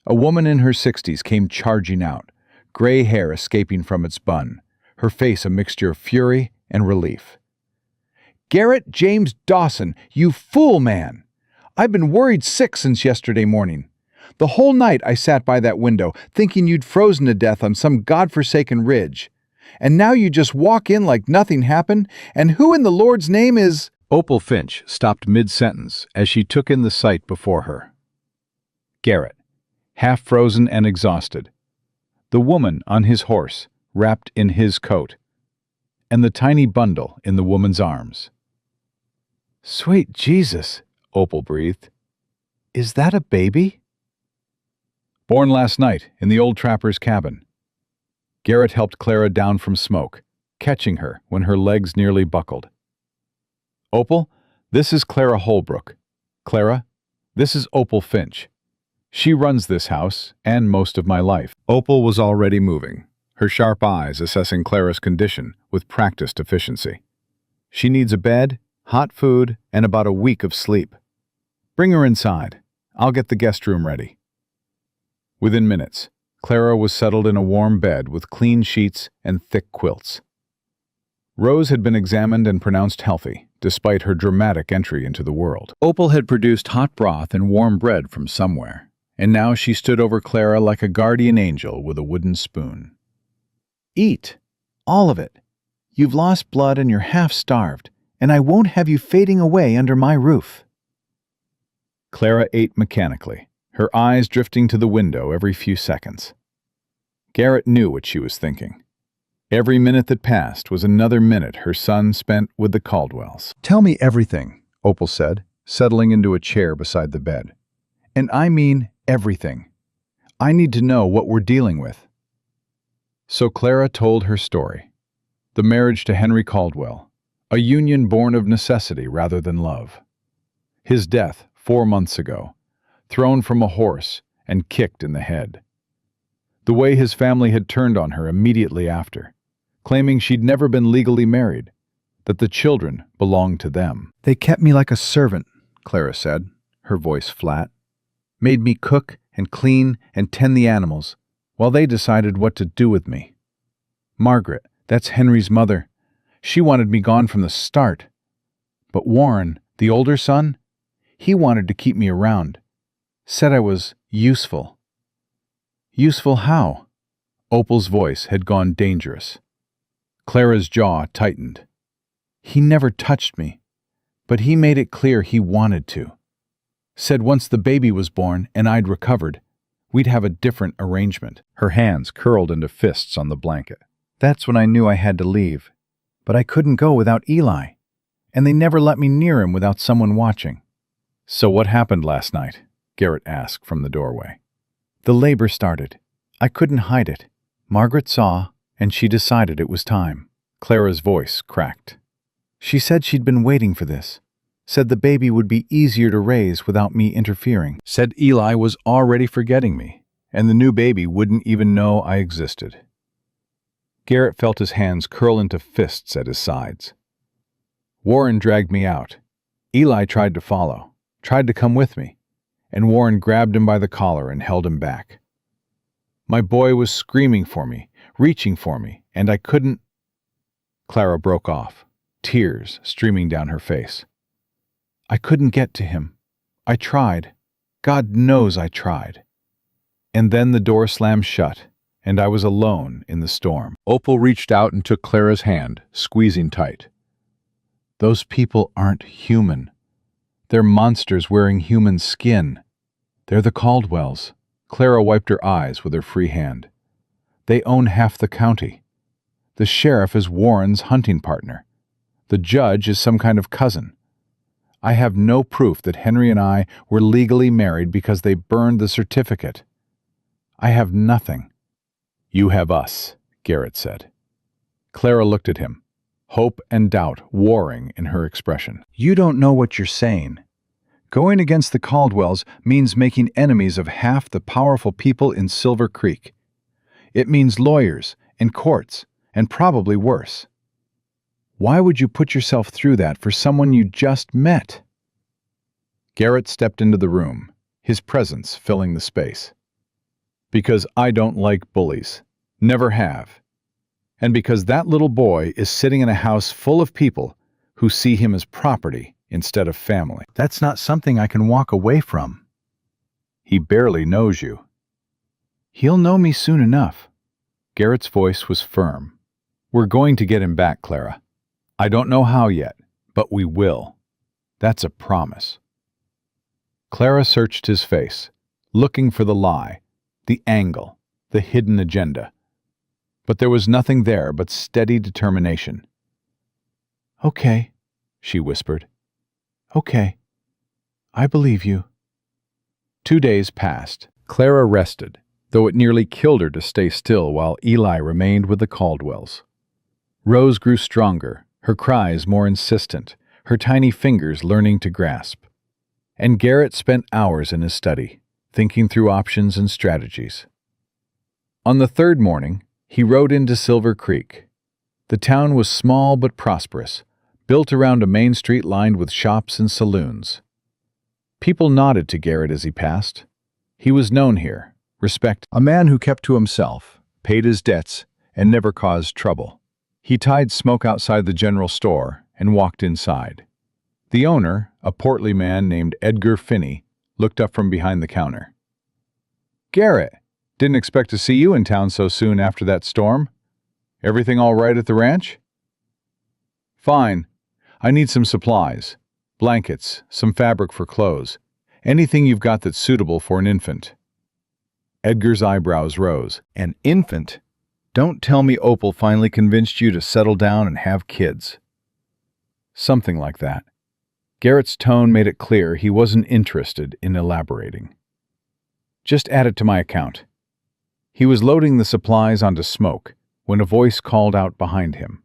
A woman in her 60s came charging out, gray hair escaping from its bun, her face a mixture of fury and relief. "Garrett James Dawson, you fool man! I've been worried sick since yesterday morning. The whole night I sat by that window, thinking you'd frozen to death on some godforsaken ridge. And now you just walk in like nothing happened, and who in the Lord's name is—" Opal Finch stopped mid-sentence as she took in the sight before her. Garrett, half frozen and exhausted. The woman on his horse, wrapped in his coat. And the tiny bundle in the woman's arms. "Sweet Jesus," Opal breathed. "Is that a baby?" "Born last night in the old trapper's cabin." Garrett helped Clara down from Smoke, catching her when her legs nearly buckled. "Opal, this is Clara Holbrook. Clara, this is Opal Finch. She runs this house and most of my life." Opal was already moving, her sharp eyes assessing Clara's condition with practiced efficiency. "She needs a bed, hot food, and about a week of sleep. Bring her inside. I'll get the guest room ready." Within minutes, Clara was settled in a warm bed with clean sheets and thick quilts. Rose had been examined and pronounced healthy, despite her dramatic entry into the world. Opal had produced hot broth and warm bread from somewhere, and now she stood over Clara like a guardian angel with a wooden spoon. "Eat. All of it. You've lost blood and you're half-starved, and I won't have you fading away under my roof." Clara ate mechanically, her eyes drifting to the window every few seconds. Garrett knew what she was thinking. Every minute that passed was another minute her son spent with the Caldwells. "Tell me everything," Opal said, settling into a chair beside the bed. "And I mean everything. I need to know what we're dealing with." So Clara told her story. The marriage to Henry Caldwell, a union born of necessity rather than love. His death 4 months ago, thrown from a horse and kicked in the head. The way his family had turned on her immediately after, claiming she'd never been legally married, that the children belonged to them. They kept me like a servant, Clara said, her voice flat. Made me cook and clean and tend the animals, while they decided what to do with me. Margaret, that's Henry's mother, she wanted me gone from the start. But Warren, the older son, he wanted to keep me around. Said I was useful. Useful how? Opal's voice had gone dangerous. Clara's jaw tightened. He never touched me, but he made it clear he wanted to. Said once the baby was born and I'd recovered, we'd have a different arrangement. Her hands curled into fists on the blanket. That's when I knew I had to leave. But I couldn't go without Eli, and they never let me near him without someone watching. So what happened last night? Garrett asked from the doorway. The labor started. I couldn't hide it. Margaret saw, and she decided it was time. Clara's voice cracked. She said she'd been waiting for this. Said the baby would be easier to raise without me interfering. Said Eli was already forgetting me, and the new baby wouldn't even know I existed. Garrett felt his hands curl into fists at his sides. Warren dragged me out. Eli tried to follow, tried to come with me, and Warren grabbed him by the collar and held him back. My boy was screaming for me, reaching for me, and I couldn't. Clara broke off, tears streaming down her face. I couldn't get to him. I tried. God knows I tried. And then the door slammed shut, and I was alone in the storm. Opal reached out and took Clara's hand, squeezing tight. Those people aren't human. They're monsters wearing human skin. They're the Caldwells. Clara wiped her eyes with her free hand. They own half the county. The sheriff is Warren's hunting partner. The judge is some kind of cousin. I have no proof that Henry and I were legally married because they burned the certificate. I have nothing. You have us, Garrett said. Clara looked at him, hope and doubt warring in her expression. You don't know what you're saying. Going against the Caldwells means making enemies of half the powerful people in Silver Creek. It means lawyers and courts, and probably worse. Why would you put yourself through that for someone you just met? Garrett stepped into the room, his presence filling the space. Because I don't like bullies. Never have. And because that little boy is sitting in a house full of people who see him as property instead of family. That's not something I can walk away from. He barely knows you. He'll know me soon enough. Garrett's voice was firm. We're going to get him back, Clara. I don't know how yet, but we will. That's a promise. Clara searched his face, looking for the lie, the angle, the hidden agenda. But there was nothing there but steady determination. Okay, she whispered. Okay. I believe you. 2 days passed. Clara rested, though it nearly killed her to stay still while Eli remained with the Caldwells. Rose grew stronger, her cries more insistent, her tiny fingers learning to grasp. And Garrett spent hours in his study, thinking through options and strategies. On the third morning, he rode into Silver Creek. The town was small but prosperous, built around a main street lined with shops and saloons. People nodded to Garrett as he passed. He was known here, respected. A man who kept to himself, paid his debts, and never caused trouble. He tied Smoke outside the general store and walked inside. The owner, a portly man named Edgar Finney, looked up from behind the counter. Garrett, didn't expect to see you in town so soon after that storm. Everything all right at the ranch? Fine. I need some supplies. Blankets, some fabric for clothes. Anything you've got that's suitable for an infant. Edgar's eyebrows rose. An infant? Don't tell me Opal finally convinced you to settle down and have kids. Something like that. Garrett's tone made it clear he wasn't interested in elaborating. Just add it to my account. He was loading the supplies onto Smoke when a voice called out behind him.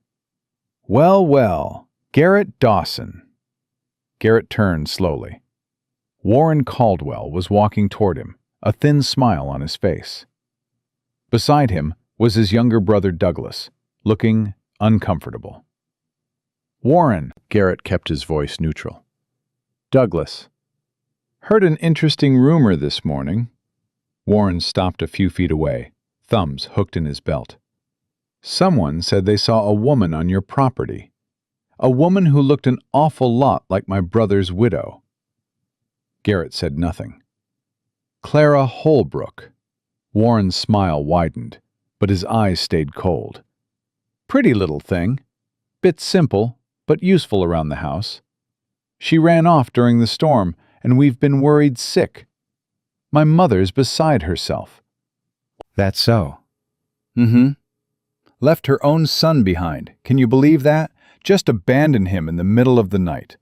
Well, well, Garrett Dawson. Garrett turned slowly. Warren Caldwell was walking toward him, a thin smile on his face. Beside him was his younger brother Douglas, looking uncomfortable. Warren, Garrett kept his voice neutral. Douglas. Heard an interesting rumor this morning. Warren stopped a few feet away, thumbs hooked in his belt. Someone said they saw a woman on your property. A woman who looked an awful lot like my brother's widow. Garrett said nothing. Clara Holbrook. Warren's smile widened, but his eyes stayed cold. Pretty little thing. Bit simple, but useful around the house. She ran off during the storm, and we've been worried sick. My mother's beside herself. That's so. Left her own son behind. Can you believe that? Just abandoned him in the middle of the night.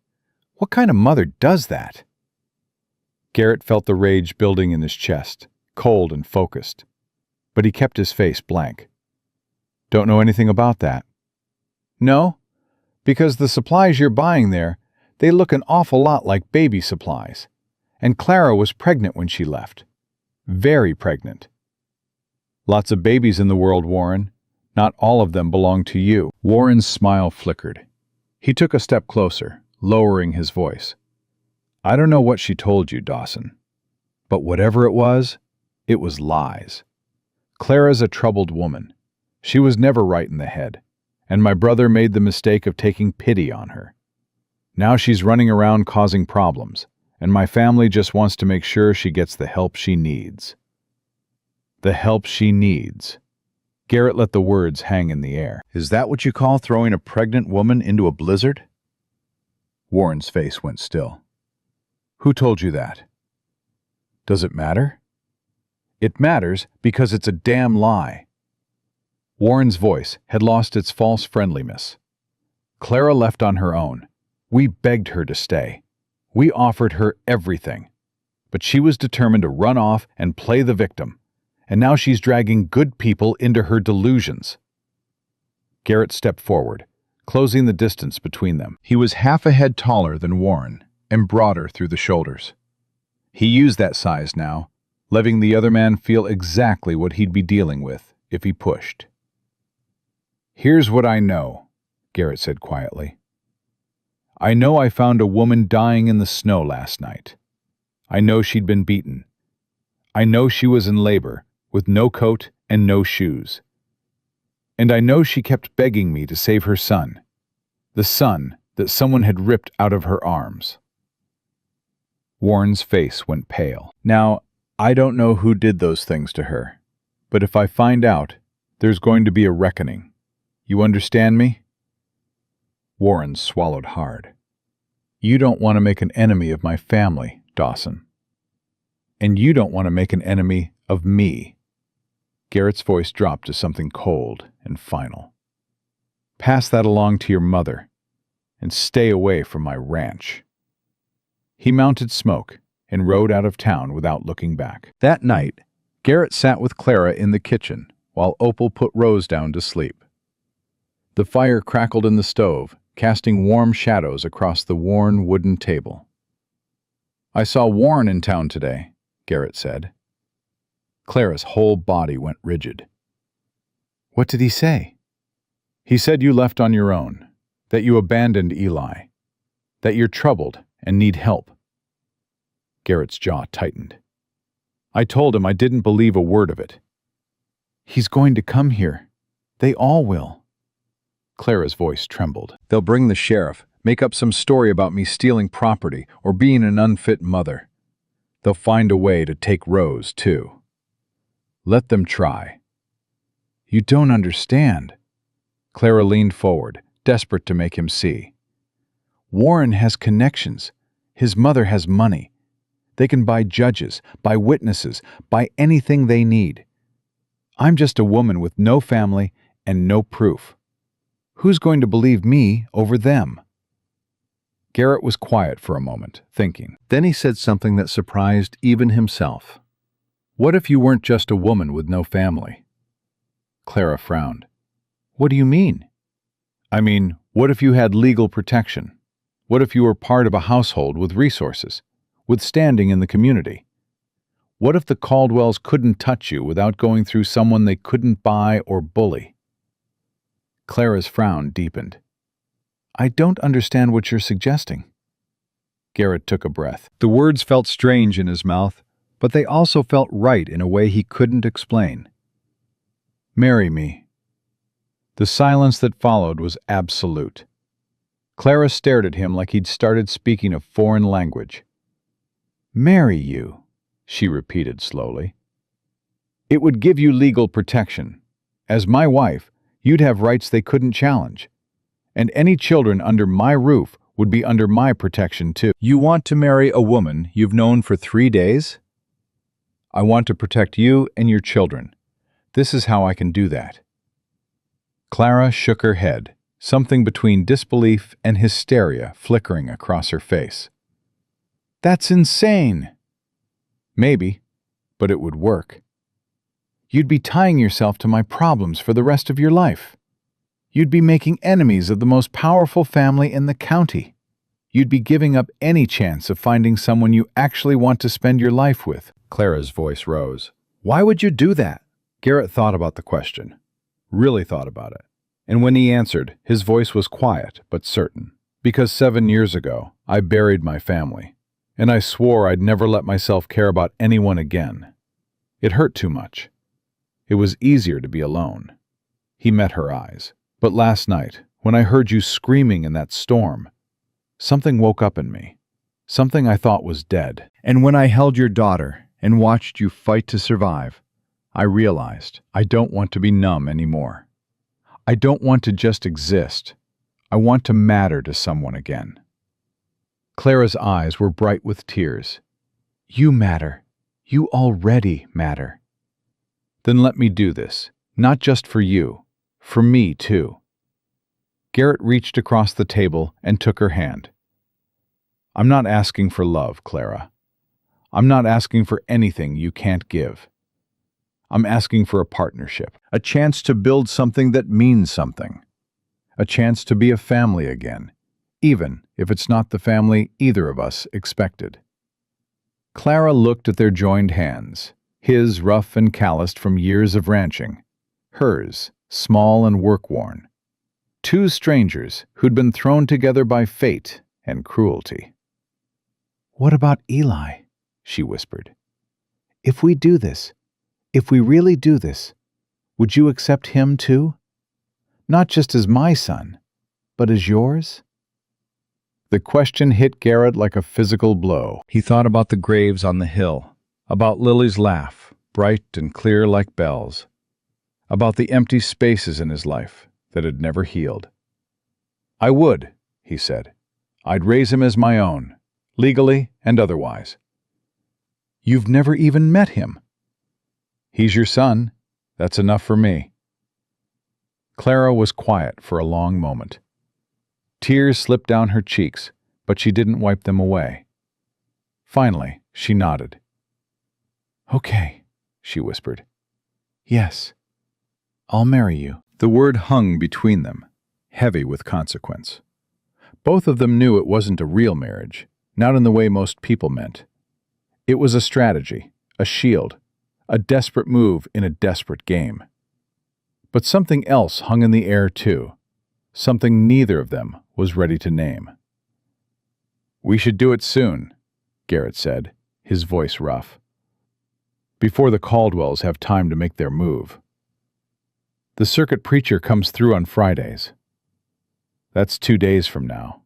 What kind of mother does that? Garrett felt the rage building in his chest, cold and focused. But he kept his face blank. Don't know anything about that. No, because the supplies you're buying there, they look an awful lot like baby supplies. And Clara was pregnant when she left. Very pregnant. Lots of babies in the world, Warren. Not all of them belong to you. Warren's smile flickered. He took a step closer, lowering his voice. I don't know what she told you, Dawson. But whatever it was lies. Clara's a troubled woman. She was never right in the head, and my brother made the mistake of taking pity on her. Now she's running around causing problems, and my family just wants to make sure she gets the help she needs. The help she needs. Garrett let the words hang in the air. Is that what you call throwing a pregnant woman into a blizzard? Warren's face went still. Who told you that? Does it matter? It matters because it's a damn lie. Warren's voice had lost its false friendliness. Clara left on her own. We begged her to stay. We offered her everything. But she was determined to run off and play the victim. And now she's dragging good people into her delusions. Garrett stepped forward, closing the distance between them. He was half a head taller than Warren and broader through the shoulders. He used that size now, letting the other man feel exactly what he'd be dealing with if he pushed. Here's what I know, Garrett said quietly. I know I found a woman dying in the snow last night. I know she'd been beaten. I know she was in labor, with no coat and no shoes. And I know she kept begging me to save her son, the son that someone had ripped out of her arms. Warren's face went pale. Now, I don't know who did those things to her, but if I find out, there's going to be a reckoning. You understand me? Warren swallowed hard. You don't want to make an enemy of my family, Dawson. And you don't want to make an enemy of me. Garrett's voice dropped to something cold and final. Pass that along to your mother, and stay away from my ranch. He mounted Smoke and rode out of town without looking back. That night, Garrett sat with Clara in the kitchen while Opal put Rose down to sleep. The fire crackled in the stove, casting warm shadows across the worn wooden table. I saw Warren in town today, Garrett said. Clara's whole body went rigid. What did he say? He said you left on your own, that you abandoned Eli, that you're troubled and need help. Garrett's jaw tightened. I told him I didn't believe a word of it. He's going to come here. They all will. Clara's voice trembled. They'll bring the sheriff, make up some story about me stealing property or being an unfit mother. They'll find a way to take Rose, too. Let them try. You don't understand. Clara leaned forward, desperate to make him see. Warren has connections. His mother has money. They can buy judges, buy witnesses, buy anything they need. I'm just a woman with no family and no proof. Who's going to believe me over them? Garrett was quiet for a moment, thinking. Then he said something that surprised even himself. What if you weren't just a woman with no family? Clara frowned. What do you mean? I mean, what if you had legal protection? What if you were part of a household with resources, with standing in the community? What if the Caldwells couldn't touch you without going through someone they couldn't buy or bully? Clara's frown deepened. I don't understand what you're suggesting. Garrett took a breath. The words felt strange in his mouth, but they also felt right in a way he couldn't explain. Marry me. The silence that followed was absolute. Clara stared at him like he'd started speaking a foreign language. Marry you, she repeated slowly. It would give you legal protection. As my wife, you'd have rights they couldn't challenge. And any children under my roof would be under my protection too. You want to marry a woman you've known for 3 days? I want to protect you and your children. This is how I can do that. Clara shook her head, something between disbelief and hysteria flickering across her face. That's insane. Maybe, but it would work. You'd be tying yourself to my problems for the rest of your life. You'd be making enemies of the most powerful family in the county. You'd be giving up any chance of finding someone you actually want to spend your life with. Clara's voice rose. Why would you do that? Garrett thought about the question. Really thought about it. And when he answered, his voice was quiet but certain. Because 7 years ago, I buried my family. And I swore I'd never let myself care about anyone again. It hurt too much. It was easier to be alone. He met her eyes. But last night, when I heard you screaming in that storm, something woke up in me. Something I thought was dead. And when I held your daughter and watched you fight to survive, I realized I don't want to be numb anymore. I don't want to just exist. I want to matter to someone again. Clara's eyes were bright with tears. You matter. You already matter. Then let me do this, not just for you, for me too. Garrett reached across the table and took her hand. I'm not asking for love, Clara. I'm not asking for anything you can't give. I'm asking for a partnership, a chance to build something that means something, a chance to be a family again, even if it's not the family either of us expected. Clara looked at their joined hands, his rough and calloused from years of ranching, hers small and work-worn. Two strangers who'd been thrown together by fate and cruelty. What about Eli? She whispered. If we do this, if we really do this, would you accept him too? Not just as my son, but as yours? The question hit Garrett like a physical blow. He thought about the graves on the hill, about Lily's laugh, bright and clear like bells, about the empty spaces in his life that had never healed. I would, he said. I'd raise him as my own, legally and otherwise. You've never even met him. He's your son. That's enough for me. Clara was quiet for a long moment. Tears slipped down her cheeks, but she didn't wipe them away. Finally, she nodded. Okay, she whispered. Yes, I'll marry you. The word hung between them, heavy with consequence. Both of them knew it wasn't a real marriage, not in the way most people meant. It was a strategy, a shield, a desperate move in a desperate game. But something else hung in the air too, something neither of them was ready to name. We should do it soon, Garrett said, his voice rough. Before the Caldwells have time to make their move. The circuit preacher comes through on Fridays. That's 2 days from now.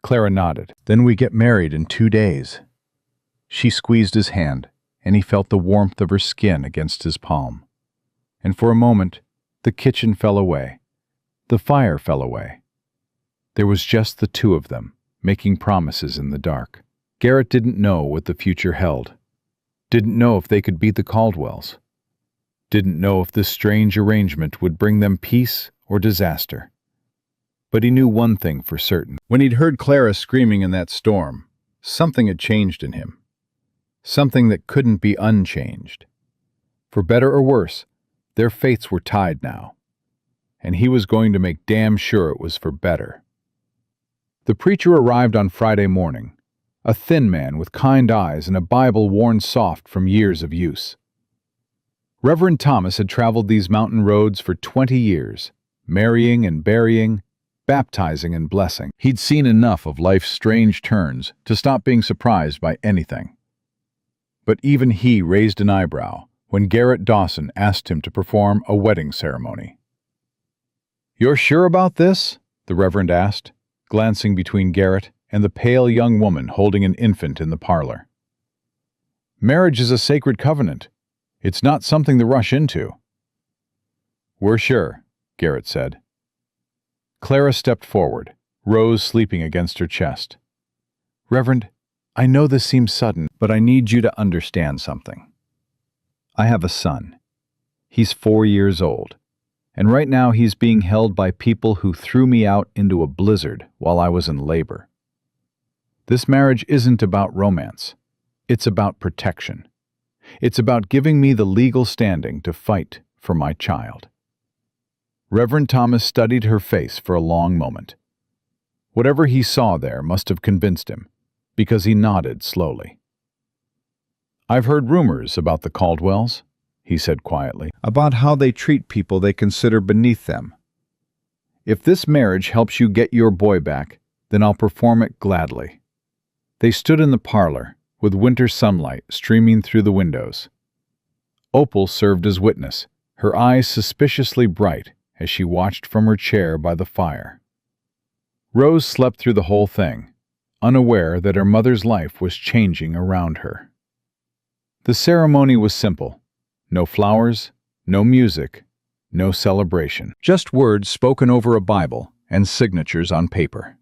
Clara nodded. Then we get married in 2 days. She squeezed his hand, and he felt the warmth of her skin against his palm. And for a moment, the kitchen fell away. The fire fell away. There was just the two of them, making promises in the dark. Garrett didn't know what the future held. Didn't know if they could beat the Caldwells. Didn't know if this strange arrangement would bring them peace or disaster. But he knew one thing for certain. When he'd heard Clara screaming in that storm, something had changed in him. Something that couldn't be unchanged. For better or worse, their fates were tied now. And he was going to make damn sure it was for better. The preacher arrived on Friday morning, a thin man with kind eyes and a Bible worn soft from years of use. Reverend Thomas had traveled these mountain roads for 20 years, marrying and burying, baptizing and blessing. He'd seen enough of life's strange turns to stop being surprised by anything. But even he raised an eyebrow when Garrett Dawson asked him to perform a wedding ceremony. "You're sure about this?" the Reverend asked, glancing between Garrett and the pale young woman holding an infant in the parlor. "Marriage is a sacred covenant. It's not something to rush into." "We're sure," Garrett said. Clara stepped forward, Rose sleeping against her chest. "Reverend, I know this seems sudden, but I need you to understand something. I have a son. He's 4 years old, and right now he's being held by people who threw me out into a blizzard while I was in labor. This marriage isn't about romance. It's about protection. It's about giving me the legal standing to fight for my child." Reverend Thomas studied her face for a long moment. Whatever he saw there must have convinced him, because he nodded slowly. "I've heard rumors about the Caldwells," he said quietly, "about how they treat people they consider beneath them. If this marriage helps you get your boy back, then I'll perform it gladly." They stood in the parlor, with winter sunlight streaming through the windows. Opal served as witness, her eyes suspiciously bright as she watched from her chair by the fire. Rose slept through the whole thing, unaware that her mother's life was changing around her. The ceremony was simple. No flowers, no music, no celebration. Just words spoken over a Bible and signatures on paper.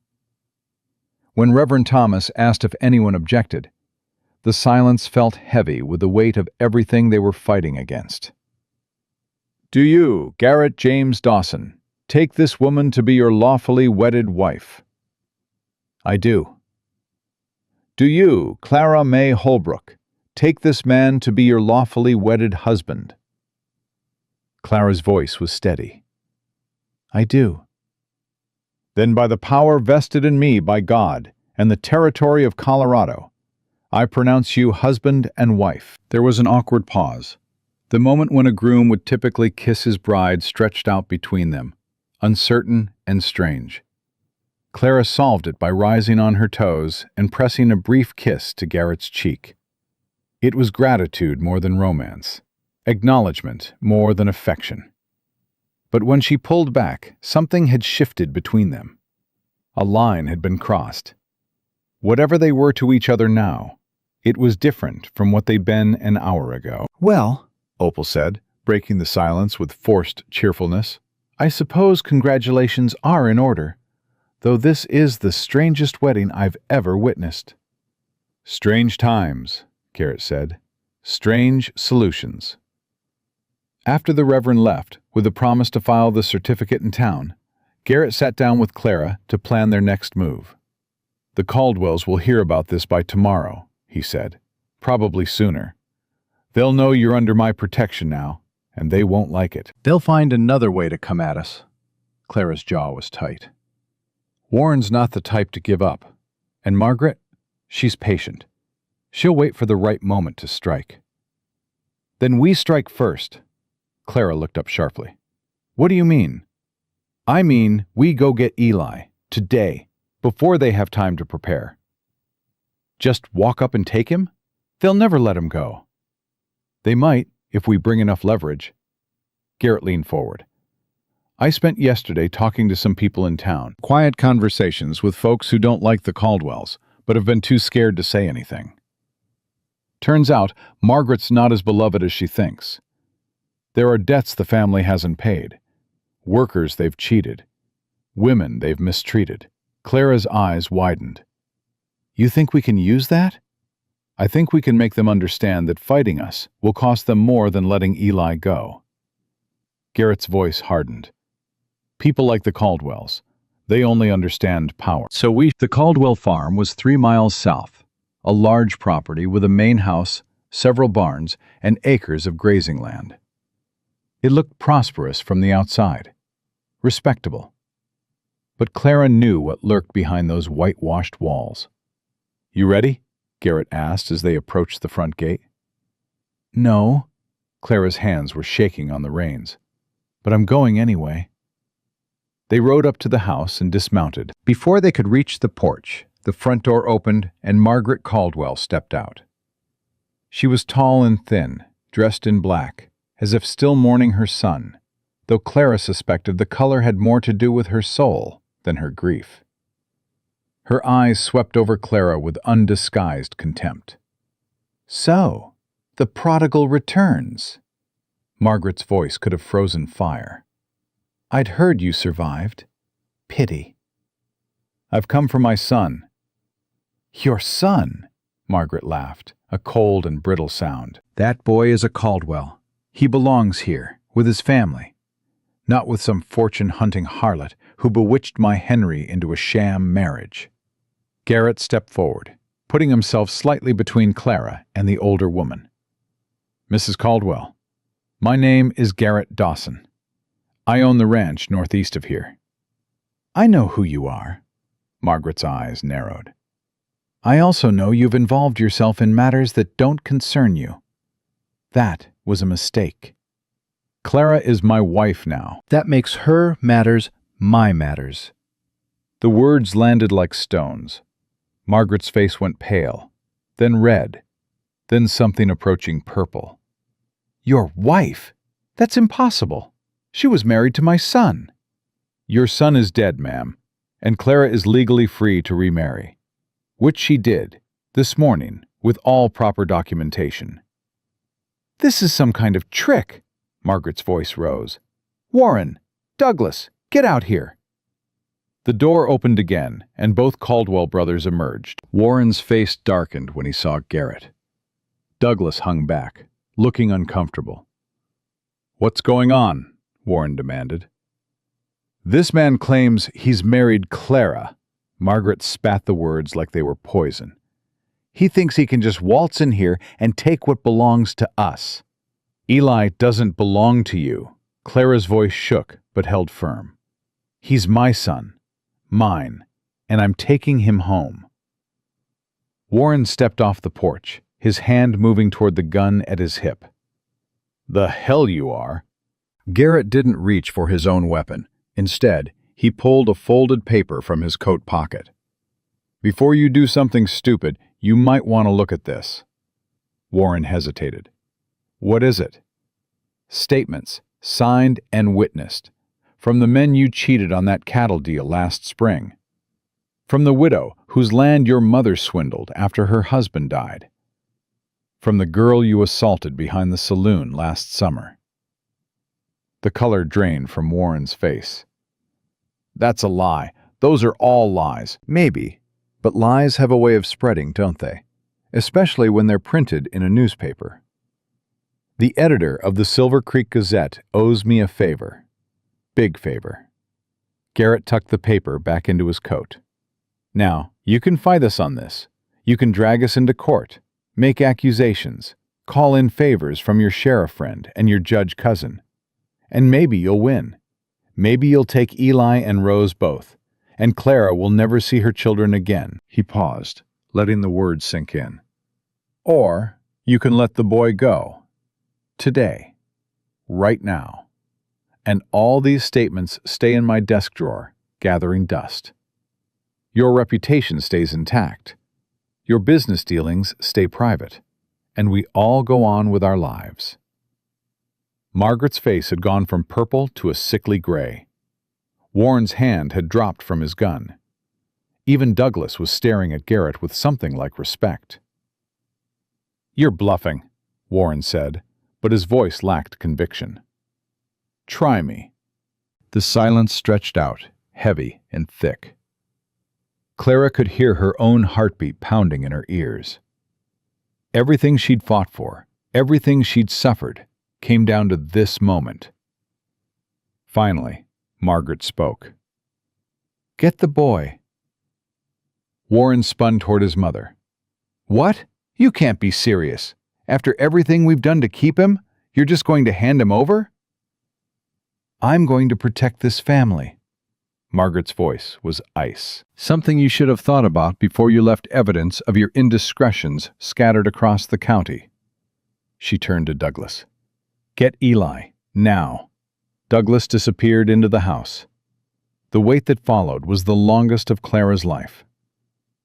When Reverend Thomas asked if anyone objected, the silence felt heavy with the weight of everything they were fighting against. "Do you, Garrett James Dawson, take this woman to be your lawfully wedded wife?" "I do." "Do you, Clara May Holbrook, take this man to be your lawfully wedded husband?" Clara's voice was steady. "I do." "Then by the power vested in me by God and the territory of Colorado, I pronounce you husband and wife." There was an awkward pause, the moment when a groom would typically kiss his bride stretched out between them, uncertain and strange. Clara solved it by rising on her toes and pressing a brief kiss to Garrett's cheek. It was gratitude more than romance, acknowledgement more than affection. But when she pulled back, something had shifted between them. A line had been crossed. Whatever they were to each other now, it was different from what they'd been an hour ago. "Well," Opal said, breaking the silence with forced cheerfulness, "I suppose congratulations are in order, though this is the strangest wedding I've ever witnessed." "Strange times," Garrett said. "Strange solutions." After the Reverend left, with the promise to file the certificate in town, Garrett sat down with Clara to plan their next move. "The Caldwells will hear about this by tomorrow," he said. "Probably sooner. They'll know you're under my protection now, and they won't like it." "They'll find another way to come at us." Clara's jaw was tight. "Warren's not the type to give up. And Margaret? She's patient. She'll wait for the right moment to strike." "Then we strike first." Clara looked up sharply. "What do you mean?" "I mean, we go get Eli, today, before they have time to prepare." "Just walk up and take him? They'll never let him go." "They might, if we bring enough leverage." Garrett leaned forward. "I spent yesterday talking to some people in town. Quiet conversations with folks who don't like the Caldwells, but have been too scared to say anything. Turns out, Margaret's not as beloved as she thinks. There are debts the family hasn't paid. Workers they've cheated. Women they've mistreated." Clara's eyes widened. "You think we can use that?" "I think we can make them understand that fighting us will cost them more than letting Eli go." Garrett's voice hardened. "People like the Caldwells, they only understand power." The Caldwell farm was 3 miles south, a large property with a main house, several barns, and acres of grazing land. It looked prosperous from the outside, respectable. But Clara knew what lurked behind those whitewashed walls. "You ready?" Garrett asked as they approached the front gate. "No." Clara's hands were shaking on the reins. "But I'm going anyway." They rode up to the house and dismounted. Before they could reach the porch, the front door opened and Margaret Caldwell stepped out. She was tall and thin, dressed in black, as if still mourning her son, though Clara suspected the color had more to do with her soul than her grief. Her eyes swept over Clara with undisguised contempt. "So, the prodigal returns." Margaret's voice could have frozen fire. "I'd heard you survived. Pity." "I've come for my son." "Your son?" Margaret laughed, a cold and brittle sound. "That boy is a Caldwell. He belongs here, with his family. Not with some fortune-hunting harlot who bewitched my Henry into a sham marriage." Garrett stepped forward, putting himself slightly between Clara and the older woman. "Mrs. Caldwell, my name is Garrett Dawson. I own the ranch northeast of here." "I know who you are." Margaret's eyes narrowed. "I also know you've involved yourself in matters that don't concern you. That was a mistake." "Clara is my wife now." "That makes her matters my matters." The words landed like stones. Margaret's face went pale, then red, then something approaching purple. "Your wife? That's impossible. She was married to my son." "Your son is dead, ma'am, and Clara is legally free to remarry, which she did, this morning, with all proper documentation." "This is some kind of trick." Margaret's voice rose. "Warren, Douglas, get out here." The door opened again, and both Caldwell brothers emerged. Warren's face darkened when he saw Garrett. Douglas hung back, looking uncomfortable. "What's going on?" Warren demanded. "This man claims he's married Clara." Margaret spat the words like they were poison. "He thinks he can just waltz in here and take what belongs to us." "Eli doesn't belong to you." Clara's voice shook but held firm. "He's my son. Mine, and I'm taking him home." Warren stepped off the porch, his hand moving toward the gun at his hip. "The hell you are!" Garrett didn't reach for his own weapon. Instead, he pulled a folded paper from his coat pocket. "Before you do something stupid, you might want to look at this." Warren hesitated. "What is it?" "Statements, signed and witnessed. From the men you cheated on that cattle deal last spring. From the widow whose land your mother swindled after her husband died. From the girl you assaulted behind the saloon last summer." The color drained from Warren's face. "That's a lie. Those are all lies." "Maybe, but lies have a way of spreading, don't they? Especially when they're printed in a newspaper. The editor of the Silver Creek Gazette owes me a favor. Big favor." Garrett tucked the paper back into his coat. "Now, you can fight us on this. You can drag us into court, make accusations, call in favors from your sheriff friend and your judge cousin. And maybe you'll win. Maybe you'll take Eli and Rose both, and Clara will never see her children again." He paused, letting the words sink in. "Or you can let the boy go. Today. Right now. And all these statements stay in my desk drawer, gathering dust. Your reputation stays intact. Your business dealings stay private. And we all go on with our lives." Margaret's face had gone from purple to a sickly gray. Warren's hand had dropped from his gun. Even Douglas was staring at Garrett with something like respect. "You're bluffing," Warren said, but his voice lacked conviction. "Try me." The silence stretched out, heavy and thick. Clara could hear her own heartbeat pounding in her ears. Everything she'd fought for, everything she'd suffered, came down to this moment. Finally, Margaret spoke. "Get the boy." Warren spun toward his mother. "What? You can't be serious. After everything we've done to keep him, you're just going to hand him over?" "I'm going to protect this family." Margaret's voice was ice. "Something you should have thought about before you left evidence of your indiscretions scattered across the county." She turned to Douglas. "Get Eli, now." Douglas disappeared into the house. The wait that followed was the longest of Clara's life.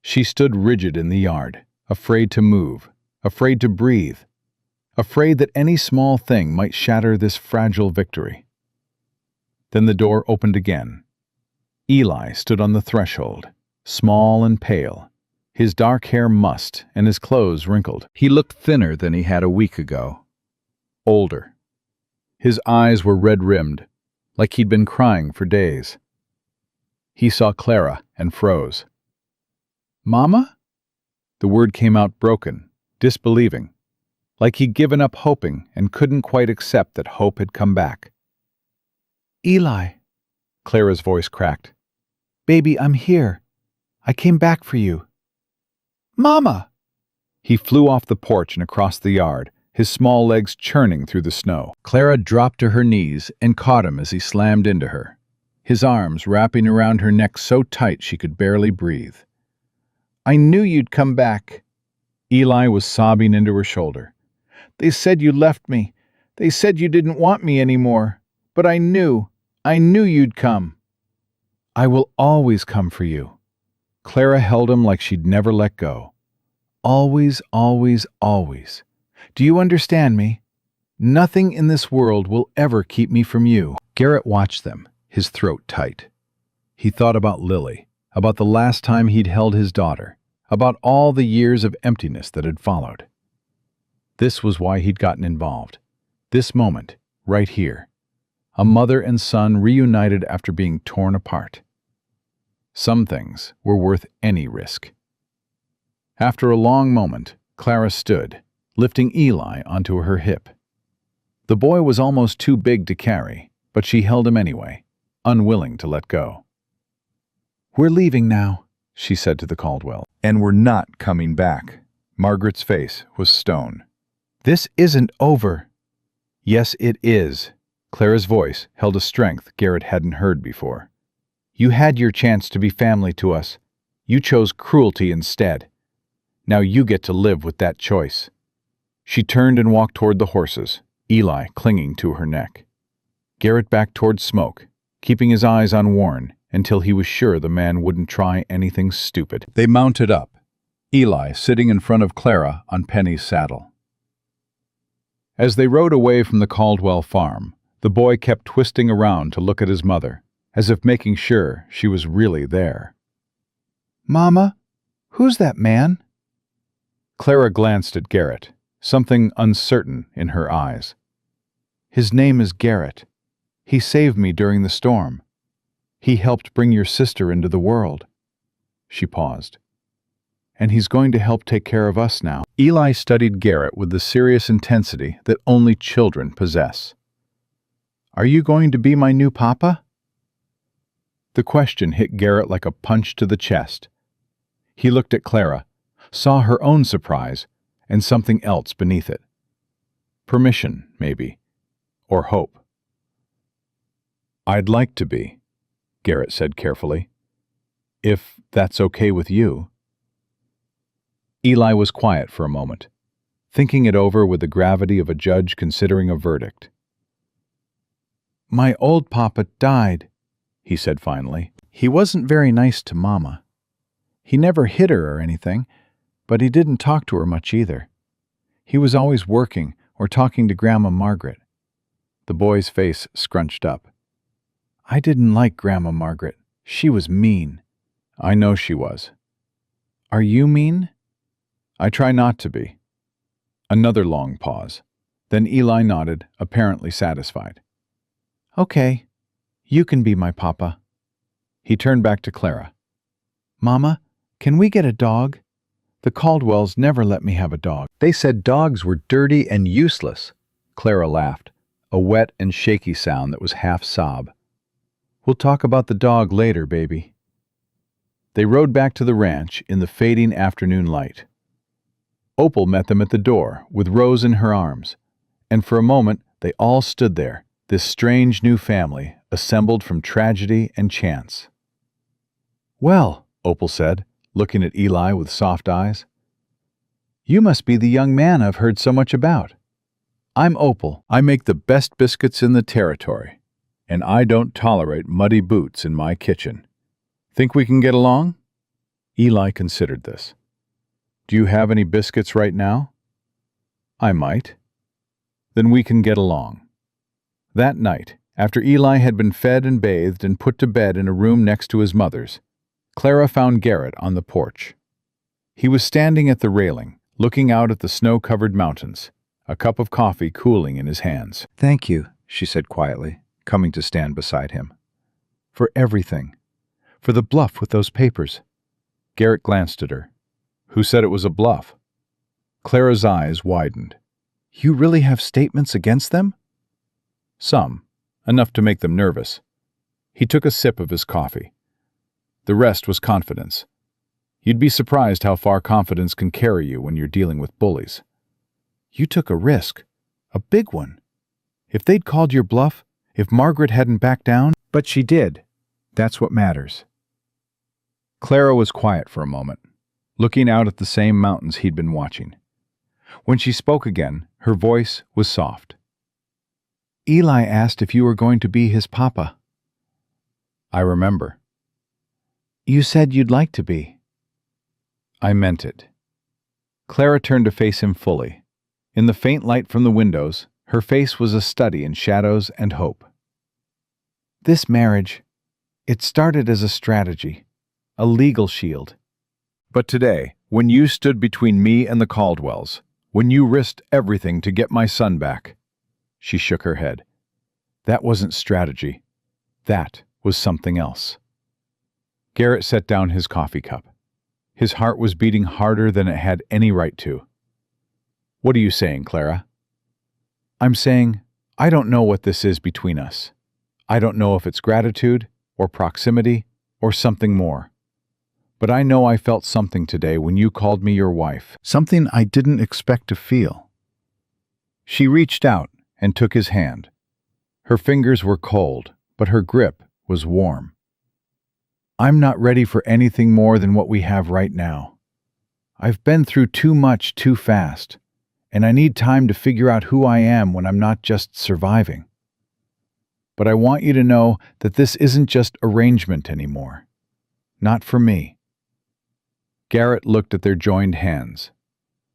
She stood rigid in the yard, afraid to move, afraid to breathe, afraid that any small thing might shatter this fragile victory. Then the door opened again. Eli stood on the threshold, small and pale, his dark hair mussed and his clothes wrinkled. He looked thinner than he had a week ago, older. His eyes were red-rimmed, like he'd been crying for days. He saw Clara and froze. "Mama?" The word came out broken, disbelieving, like he'd given up hoping and couldn't quite accept that hope had come back. Eli, Clara's voice cracked. baby, I'm here. I came back for you. "Mama!" He flew off the porch and across the yard, his small legs churning through the snow. Clara dropped to her knees and caught him as he slammed into her, his arms wrapping around her neck so tight she could barely breathe. I knew you'd come back. Eli was sobbing into her shoulder. They said you left me. They said you didn't want me anymore. But I knew you'd come. "I will always come for you." Clara held him like she'd never let go. "Always, always, always. Do you understand me? Nothing in this world will ever keep me from you." Garrett watched them, his throat tight. He thought about Lily, about the last time he'd held his daughter, about all the years of emptiness that had followed. This was why he'd gotten involved. This moment, right here. A mother and son reunited after being torn apart. Some things were worth any risk. After a long moment, Clara stood, lifting Eli onto her hip. The boy was almost too big to carry, but she held him anyway, unwilling to let go. "We're leaving now," she said to the Caldwell. "And we're not coming back." Margaret's face was stone. "This isn't over." "Yes, it is." Clara's voice held a strength Garrett hadn't heard before. "You had your chance to be family to us. You chose cruelty instead. Now you get to live with that choice." She turned and walked toward the horses, Eli clinging to her neck. Garrett backed toward Smoke, keeping his eyes on Warren until he was sure the man wouldn't try anything stupid. They mounted up, Eli sitting in front of Clara on Penny's saddle. As they rode away from the Caldwell farm, the boy kept twisting around to look at his mother, as if making sure she was really there. "Mama, who's that man?" Clara glanced at Garrett, something uncertain in her eyes. "His name is Garrett. He saved me during the storm. He helped bring your sister into the world." She paused. "And he's going to help take care of us now." Eli studied Garrett with the serious intensity that only children possess. "Are you going to be my new papa?" The question hit Garrett like a punch to the chest. He looked at Clara, saw her own surprise, and something else beneath it. Permission, maybe, or hope. "I'd like to be," Garrett said carefully. "If that's okay with you." Eli was quiet for a moment, thinking it over with the gravity of a judge considering a verdict. "My old papa died," he said finally. "He wasn't very nice to Mama. He never hit her or anything, but he didn't talk to her much either. He was always working or talking to Grandma Margaret." The boy's face scrunched up. "I didn't like Grandma Margaret. She was mean." "I know she was." "Are you mean?" "I try not to be." Another long pause. Then Eli nodded, apparently satisfied. "Okay, you can be my papa." He turned back to Clara. "Mama, can we get a dog? The Caldwells never let me have a dog." "They said dogs were dirty and useless." Clara laughed, a wet and shaky sound that was half sob. "We'll talk about the dog later, baby." They rode back to the ranch in the fading afternoon light. Opal met them at the door with Rose in her arms, and for a moment they all stood there, this strange new family assembled from tragedy and chance. "Well," Opal said, looking at Eli with soft eyes, "you must be the young man I've heard so much about. I'm Opal. I make the best biscuits in the territory, and I don't tolerate muddy boots in my kitchen. Think we can get along?" Eli considered this. "Do you have any biscuits right now?" "I might." "Then we can get along." That night, after Eli had been fed and bathed and put to bed in a room next to his mother's, Clara found Garrett on the porch. He was standing at the railing, looking out at the snow-covered mountains, a cup of coffee cooling in his hands. "Thank you," she said quietly, coming to stand beside him. "For everything. For the bluff with those papers." Garrett glanced at her. "Who said it was a bluff?" Clara's eyes widened. "You really have statements against them?" "Some. Enough to make them nervous." He took a sip of his coffee. The rest was confidence. You'd be surprised how far confidence can carry you when you're dealing with bullies. "You took a risk. A big one. If they'd called your bluff, if Margaret hadn't backed down—" "But she did. That's what matters." Clara was quiet for a moment, looking out at the same mountains he'd been watching. When she spoke again, her voice was soft. "Eli asked if you were going to be his papa." "I remember." "You said you'd like to be." "I meant it." Clara turned to face him fully. In the faint light from the windows, her face was a study in shadows and hope. "This marriage, it started as a strategy, a legal shield. But today, when you stood between me and the Caldwells, when you risked everything to get my son back," she shook her head, "that wasn't strategy. That was something else." Garrett set down his coffee cup. His heart was beating harder than it had any right to. "What are you saying, Clara?" "I'm saying, I don't know what this is between us. I don't know if it's gratitude, or proximity, or something more. But I know I felt something today when you called me your wife. Something I didn't expect to feel." She reached out and took his hand. Her fingers were cold, but her grip was warm. "I'm not ready for anything more than what we have right now. I've been through too much too fast, and I need time to figure out who I am when I'm not just surviving. But I want you to know that this isn't just arrangement anymore. Not for me." Garrett looked at their joined hands,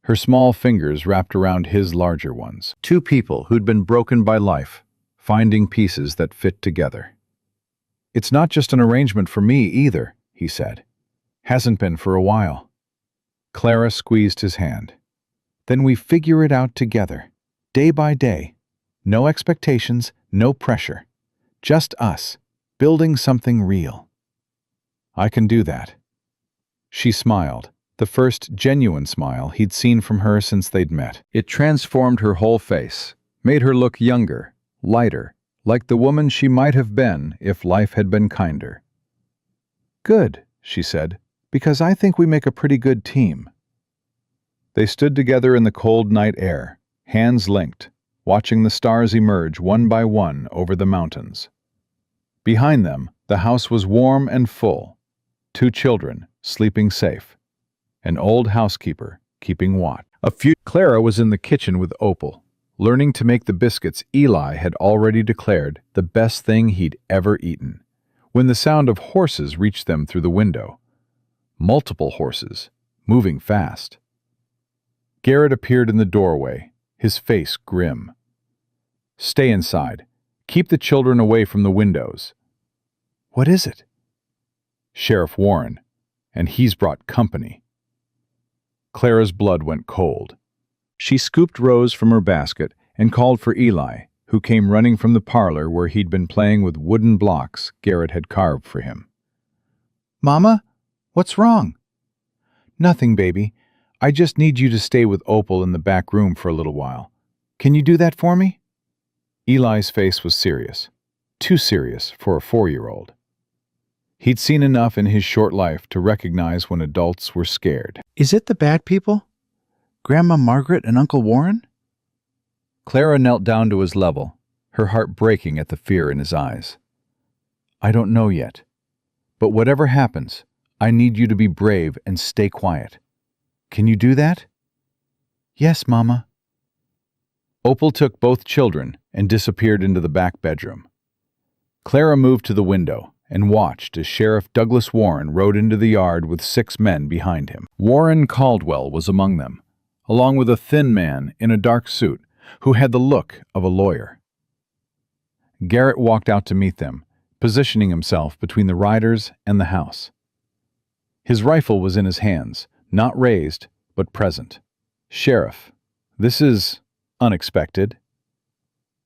her small fingers wrapped around his larger ones. Two people who'd been broken by life, finding pieces that fit together. "It's not just an arrangement for me either," he said. "Hasn't been for a while." Clara squeezed his hand. "Then we figure it out together, day by day. No expectations, no pressure. Just us, building something real." "I can do that." She smiled, the first genuine smile he'd seen from her since they'd met. It transformed her whole face, made her look younger, lighter, like the woman she might have been if life had been kinder. "Good," she said, "because I think we make a pretty good team." They stood together in the cold night air, hands linked, watching the stars emerge one by one over the mountains. Behind them, the house was warm and full. 2 children, sleeping safe. An old housekeeper, keeping watch. Clara was in the kitchen with Opal, learning to make the biscuits Eli had already declared the best thing he'd ever eaten, when the sound of horses reached them through the window. Multiple horses, moving fast. Garrett appeared in the doorway, his face grim. "Stay inside. Keep the children away from the windows." "What is it?" "Sheriff Warren, and he's brought company." Clara's blood went cold. She scooped Rose from her basket and called for Eli, who came running from the parlor where he'd been playing with wooden blocks Garrett had carved for him. "Mama, what's wrong?" "Nothing, baby. I just need you to stay with Opal in the back room for a little while. Can you do that for me?" Eli's face was serious. Too serious for a 4-year-old. He'd seen enough in his short life to recognize when adults were scared. "Is it the bad people? Grandma Margaret and Uncle Warren?" Clara knelt down to his level, her heart breaking at the fear in his eyes. "I don't know yet. But whatever happens, I need you to be brave and stay quiet. Can you do that?" "Yes, Mama." Opal took both children and disappeared into the back bedroom. Clara moved to the window and watched as Sheriff Douglas Warren rode into the yard with 6 men behind him. Warren Caldwell was among them, along with a thin man in a dark suit who had the look of a lawyer. Garrett walked out to meet them, positioning himself between the riders and the house. His rifle was in his hands, not raised, but present. "Sheriff, this is unexpected."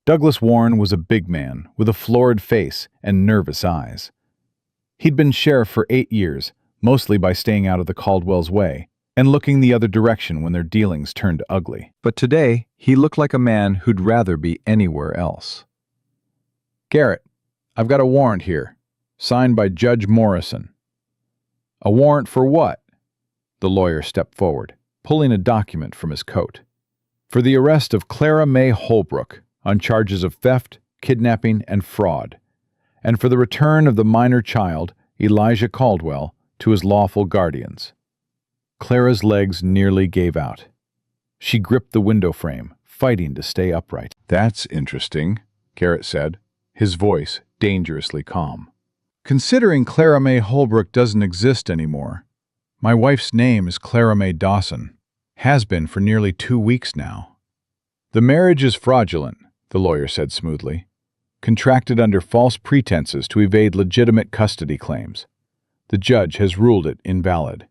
Douglas Warren was a big man with a florid face and nervous eyes. He'd been sheriff for 8 years, mostly by staying out of the Caldwell's way and looking the other direction when their dealings turned ugly. But today, he looked like a man who'd rather be anywhere else. "Garrett, I've got a warrant here, signed by Judge Morrison." "A warrant for what?" The lawyer stepped forward, pulling a document from his coat. "For the arrest of Clara May Holbrook on charges of theft, kidnapping, and fraud, and for the return of the minor child, Elijah Caldwell, to his lawful guardians." Clara's legs nearly gave out. She gripped the window frame, fighting to stay upright. "That's interesting," Garrett said, his voice dangerously calm. "Considering Clara May Holbrook doesn't exist anymore, my wife's name is Clara May Dawson. Has been for nearly 2 weeks now." "The marriage is fraudulent," the lawyer said smoothly. "Contracted under false pretenses to evade legitimate custody claims. The judge has ruled it invalid."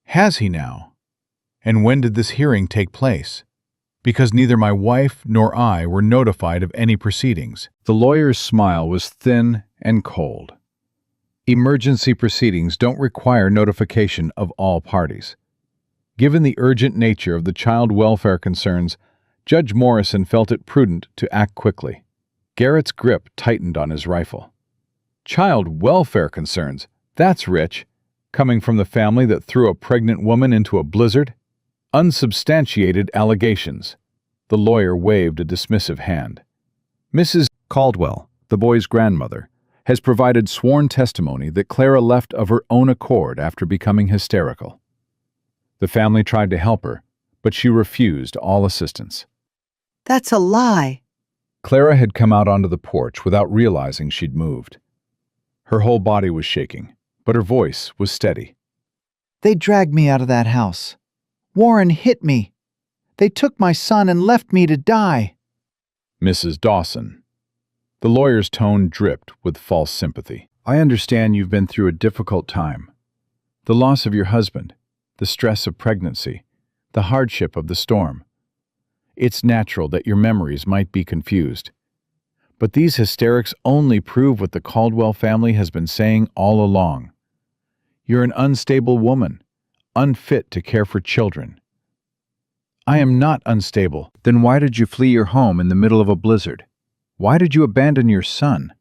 "Has he now? And when did this hearing take place? Because neither my wife nor I were notified of any proceedings." The lawyer's smile was thin and cold. "Emergency proceedings don't require notification of all parties. Given the urgent nature of the child welfare concerns, Judge Morrison felt it prudent to act quickly." Garrett's grip tightened on his rifle. "Child welfare concerns? That's rich, coming from the family that threw a pregnant woman into a blizzard. Unsubstantiated allegations." The lawyer waved a dismissive hand. "Mrs. Caldwell, the boy's grandmother, has provided sworn testimony that Clara left of her own accord after becoming hysterical. The family tried to help her, but she refused all assistance." "That's a lie." Clara had come out onto the porch without realizing she'd moved. Her whole body was shaking, but her voice was steady. "They dragged me out of that house. Warren hit me. They took my son and left me to die." "Mrs. Dawson." The lawyer's tone dripped with false sympathy. "I understand you've been through a difficult time. The loss of your husband, the stress of pregnancy, the hardship of the storm. It's natural that your memories might be confused. But these hysterics only prove what the Caldwell family has been saying all along. You're an unstable woman, unfit to care for children." "I am not unstable." "Then why did you flee your home in the middle of a blizzard? Why did you abandon your son?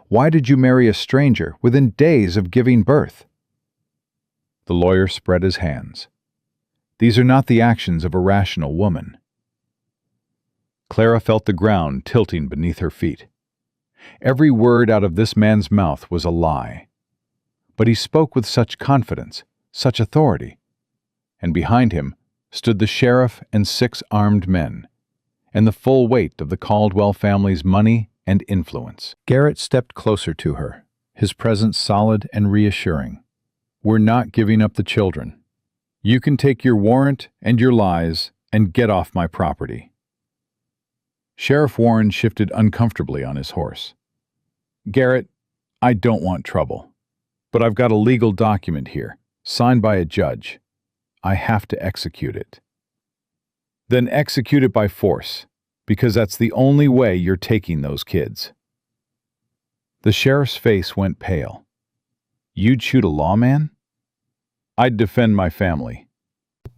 Why did you marry a stranger within days of giving birth?" The lawyer spread his hands. "These are not the actions of a rational woman." Clara felt the ground tilting beneath her feet. Every word out of this man's mouth was a lie. But he spoke with such confidence, such authority. And behind him stood the sheriff and 6 armed men, and the full weight of the Caldwell family's money and influence. Garrett stepped closer to her, his presence solid and reassuring. "We're not giving up the children. You can take your warrant and your lies and get off my property." Sheriff Warren shifted uncomfortably on his horse. "Garrett, I don't want trouble, but I've got a legal document here, signed by a judge. I have to execute it." "Then execute it by force, because that's the only way you're taking those kids." The sheriff's face went pale. "You'd shoot a lawman?" "I'd defend my family."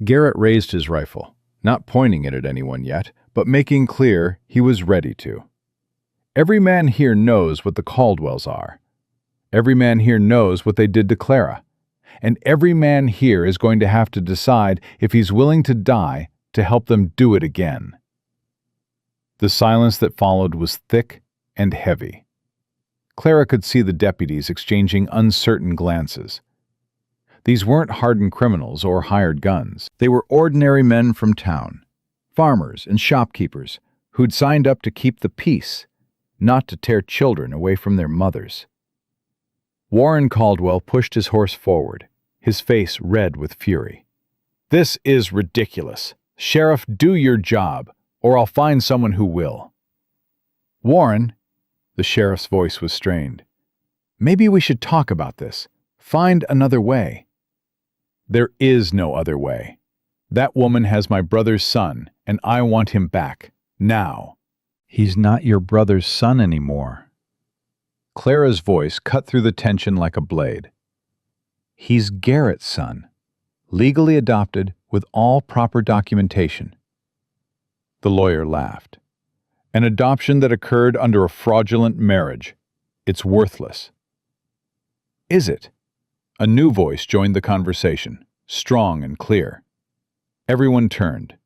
Garrett raised his rifle, not pointing it at anyone yet, but making clear he was ready to. "Every man here knows what the Caldwells are. Every man here knows what they did to Clara. And every man here is going to have to decide if he's willing to die to help them do it again." The silence that followed was thick and heavy. Clara could see the deputies exchanging uncertain glances. These weren't hardened criminals or hired guns. They were ordinary men from town, farmers and shopkeepers who'd signed up to keep the peace, not to tear children away from their mothers. Warren Caldwell pushed his horse forward, his face red with fury. "This is ridiculous. Sheriff, do your job, or I'll find someone who will." "Warren," the sheriff's voice was strained, "maybe we should talk about this. Find another way." "There is no other way. That woman has my brother's son, and I want him back. Now." "He's not your brother's son anymore." Clara's voice cut through the tension like a blade. "He's Garrett's son, legally adopted with all proper documentation." The lawyer laughed. "An adoption that occurred under a fraudulent marriage. It's worthless." "Is it?" A new voice joined the conversation, strong and clear. Everyone turned.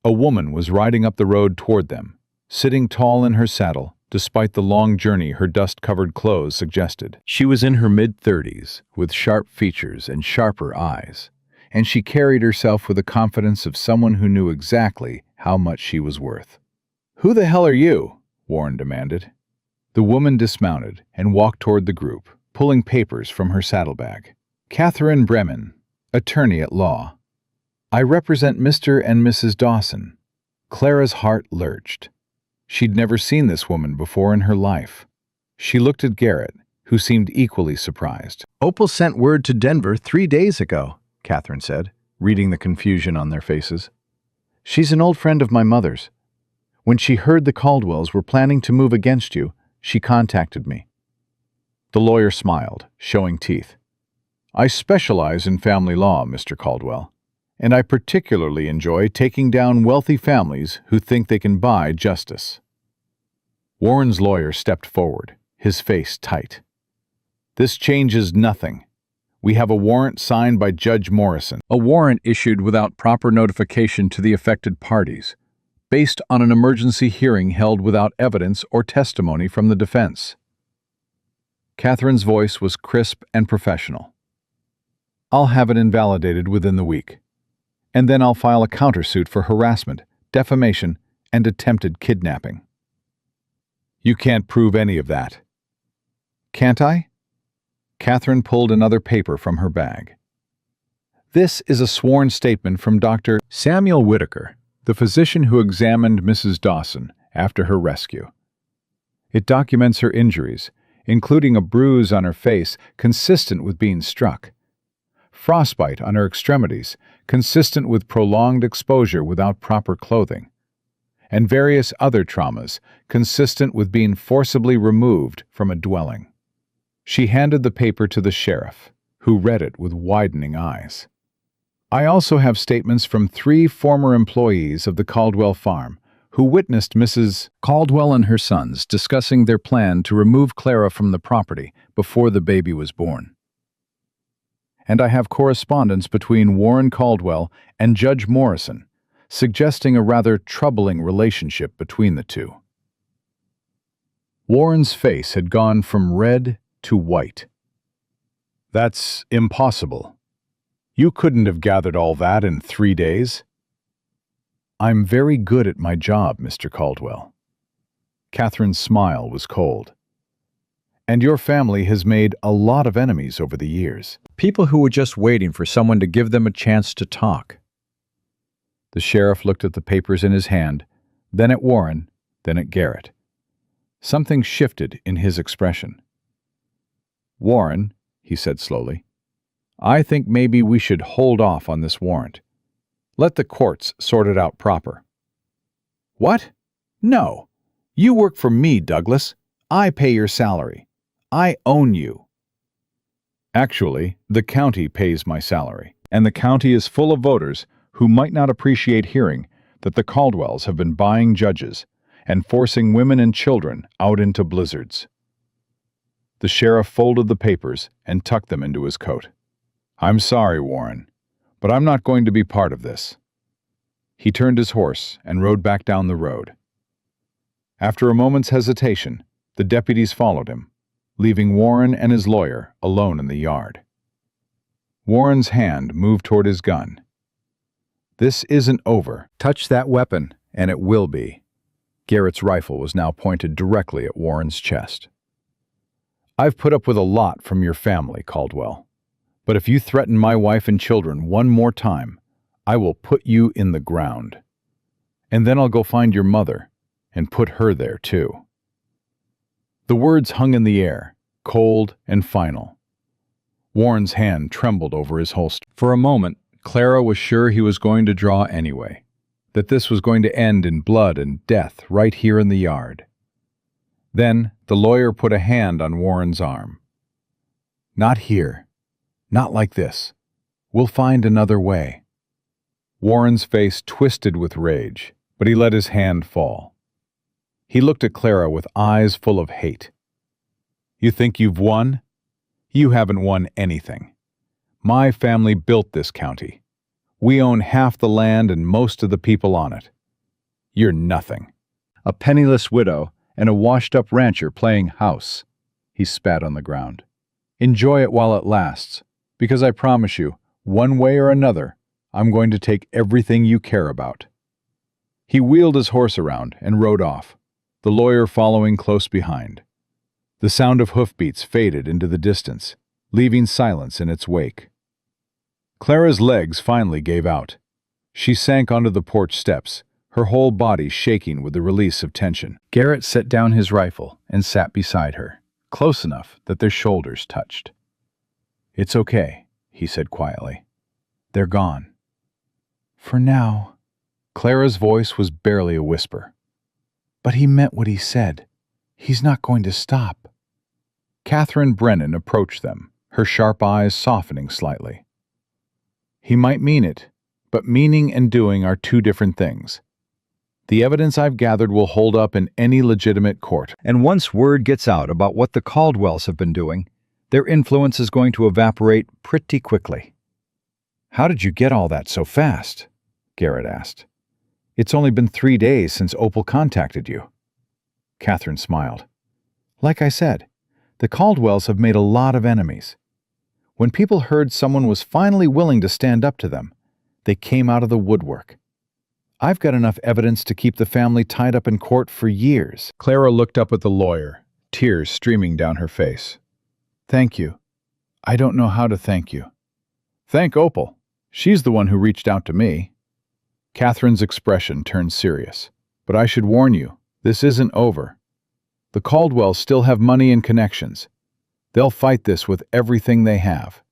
A woman was riding up the road toward them, sitting tall in her saddle, despite the long journey her dust-covered clothes suggested. She was in her mid-30s, with sharp features and sharper eyes, and she carried herself with the confidence of someone who knew exactly how much she was worth. "Who the hell are you?" Warren demanded. The woman dismounted and walked toward the group, pulling papers from her saddlebag. "Catherine Bremen, attorney at law. I represent Mr. and Mrs. Dawson." Clara's heart lurched. She'd never seen this woman before in her life. She looked at Garrett, who seemed equally surprised. "Opal sent word to Denver 3 days ago," Catherine said, reading the confusion on their faces. "She's an old friend of my mother's. When she heard the Caldwells were planning to move against you, she contacted me." The lawyer smiled, showing teeth. "I specialize in family law, Mr. Caldwell, and I particularly enjoy taking down wealthy families who think they can buy justice." Warren's lawyer stepped forward, his face tight. "This changes nothing. We have a warrant signed by Judge Morrison." A warrant issued without proper notification to the affected parties, based on an emergency hearing held without evidence or testimony from the defense. Catherine's voice was crisp and professional. "I'll have it invalidated within the week. And then I'll file a countersuit for harassment, defamation, and attempted kidnapping." "You can't prove any of that." "Can't I?" Catherine pulled another paper from her bag. "This is a sworn statement from Dr. Samuel Whitaker, the physician who examined Mrs. Dawson after her rescue. It documents her injuries, including a bruise on her face consistent with being struck, frostbite on her extremities, consistent with prolonged exposure without proper clothing, and various other traumas consistent with being forcibly removed from a dwelling." She handed the paper to the sheriff, who read it with widening eyes. "I also have statements from 3 former employees of the Caldwell farm who witnessed Mrs. Caldwell and her sons discussing their plan to remove Clara from the property before the baby was born. And I have correspondence between Warren Caldwell and Judge Morrison, suggesting a rather troubling relationship between the two." Warren's face had gone from red to white. "That's impossible. You couldn't have gathered all that in 3 days." "I'm very good at my job, Mr. Caldwell." Catherine's smile was cold. "And your family has made a lot of enemies over the years. People who were just waiting for someone to give them a chance to talk." The sheriff looked at the papers in his hand, then at Warren, then at Garrett. Something shifted in his expression. "Warren," he said slowly, "I think maybe we should hold off on this warrant. Let the courts sort it out proper." "What? No. You work for me, Douglas. I pay your salary. I own you." "Actually, the county pays my salary, and the county is full of voters who might not appreciate hearing that the Caldwells have been buying judges and forcing women and children out into blizzards." The sheriff folded the papers and tucked them into his coat. "I'm sorry, Warren, but I'm not going to be part of this." He turned his horse and rode back down the road. After a moment's hesitation, the deputies followed him, leaving Warren and his lawyer alone in the yard. Warren's hand moved toward his gun. "This isn't over. Touch that weapon, and it will be." Garrett's rifle was now pointed directly at Warren's chest. "I've put up with a lot from your family, Caldwell. But if you threaten my wife and children one more time, I will put you in the ground. And then I'll go find your mother and put her there too." The words hung in the air, cold and final. Warren's hand trembled over his holster. For a moment, Clara was sure he was going to draw anyway, that this was going to end in blood and death right here in the yard. Then the lawyer put a hand on Warren's arm. "Not here. Not like this. We'll find another way." Warren's face twisted with rage, but he let his hand fall. He looked at Clara with eyes full of hate. "You think you've won? You haven't won anything. My family built this county. We own half the land and most of the people on it. You're nothing. A penniless widow and a washed-up rancher playing house." He spat on the ground. "Enjoy it while it lasts, because I promise you, one way or another, I'm going to take everything you care about." He wheeled his horse around and rode off, the lawyer following close behind. The sound of hoofbeats faded into the distance, leaving silence in its wake. Clara's legs finally gave out. She sank onto the porch steps, her whole body shaking with the release of tension. Garrett set down his rifle and sat beside her, close enough that their shoulders touched. "It's okay," he said quietly. "They're gone." "For now." Clara's voice was barely a whisper. "But he meant what he said. He's not going to stop." Catherine Brennan approached them, her sharp eyes softening slightly. "He might mean it, but meaning and doing are two different things. The evidence I've gathered will hold up in any legitimate court. And once word gets out about what the Caldwells have been doing, their influence is going to evaporate pretty quickly." "How did you get all that so fast?" Garrett asked. "It's only been 3 days since Opal contacted you." Catherine smiled. "Like I said, the Caldwells have made a lot of enemies. When people heard someone was finally willing to stand up to them, they came out of the woodwork. I've got enough evidence to keep the family tied up in court for years." Clara looked up at the lawyer, tears streaming down her face. "Thank you. I don't know how to thank you." "Thank Opal. She's the one who reached out to me." Catherine's expression turned serious. "But I should warn you, this isn't over. The Caldwells still have money and connections. They'll fight this with everything they have.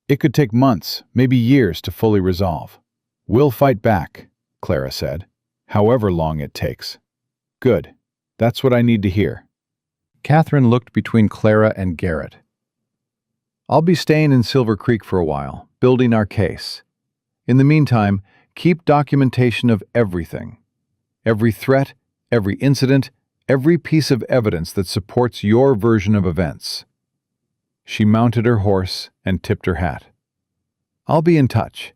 It could take months, maybe years to fully resolve." "We'll fight back," Clara said, "however long it takes." "Good. That's what I need to hear." Catherine looked between Clara and Garrett. "I'll be staying in Silver Creek for a while, building our case. In the meantime, keep documentation of everything. Every threat, every incident, every piece of evidence that supports your version of events." She mounted her horse and tipped her hat. "I'll be in touch."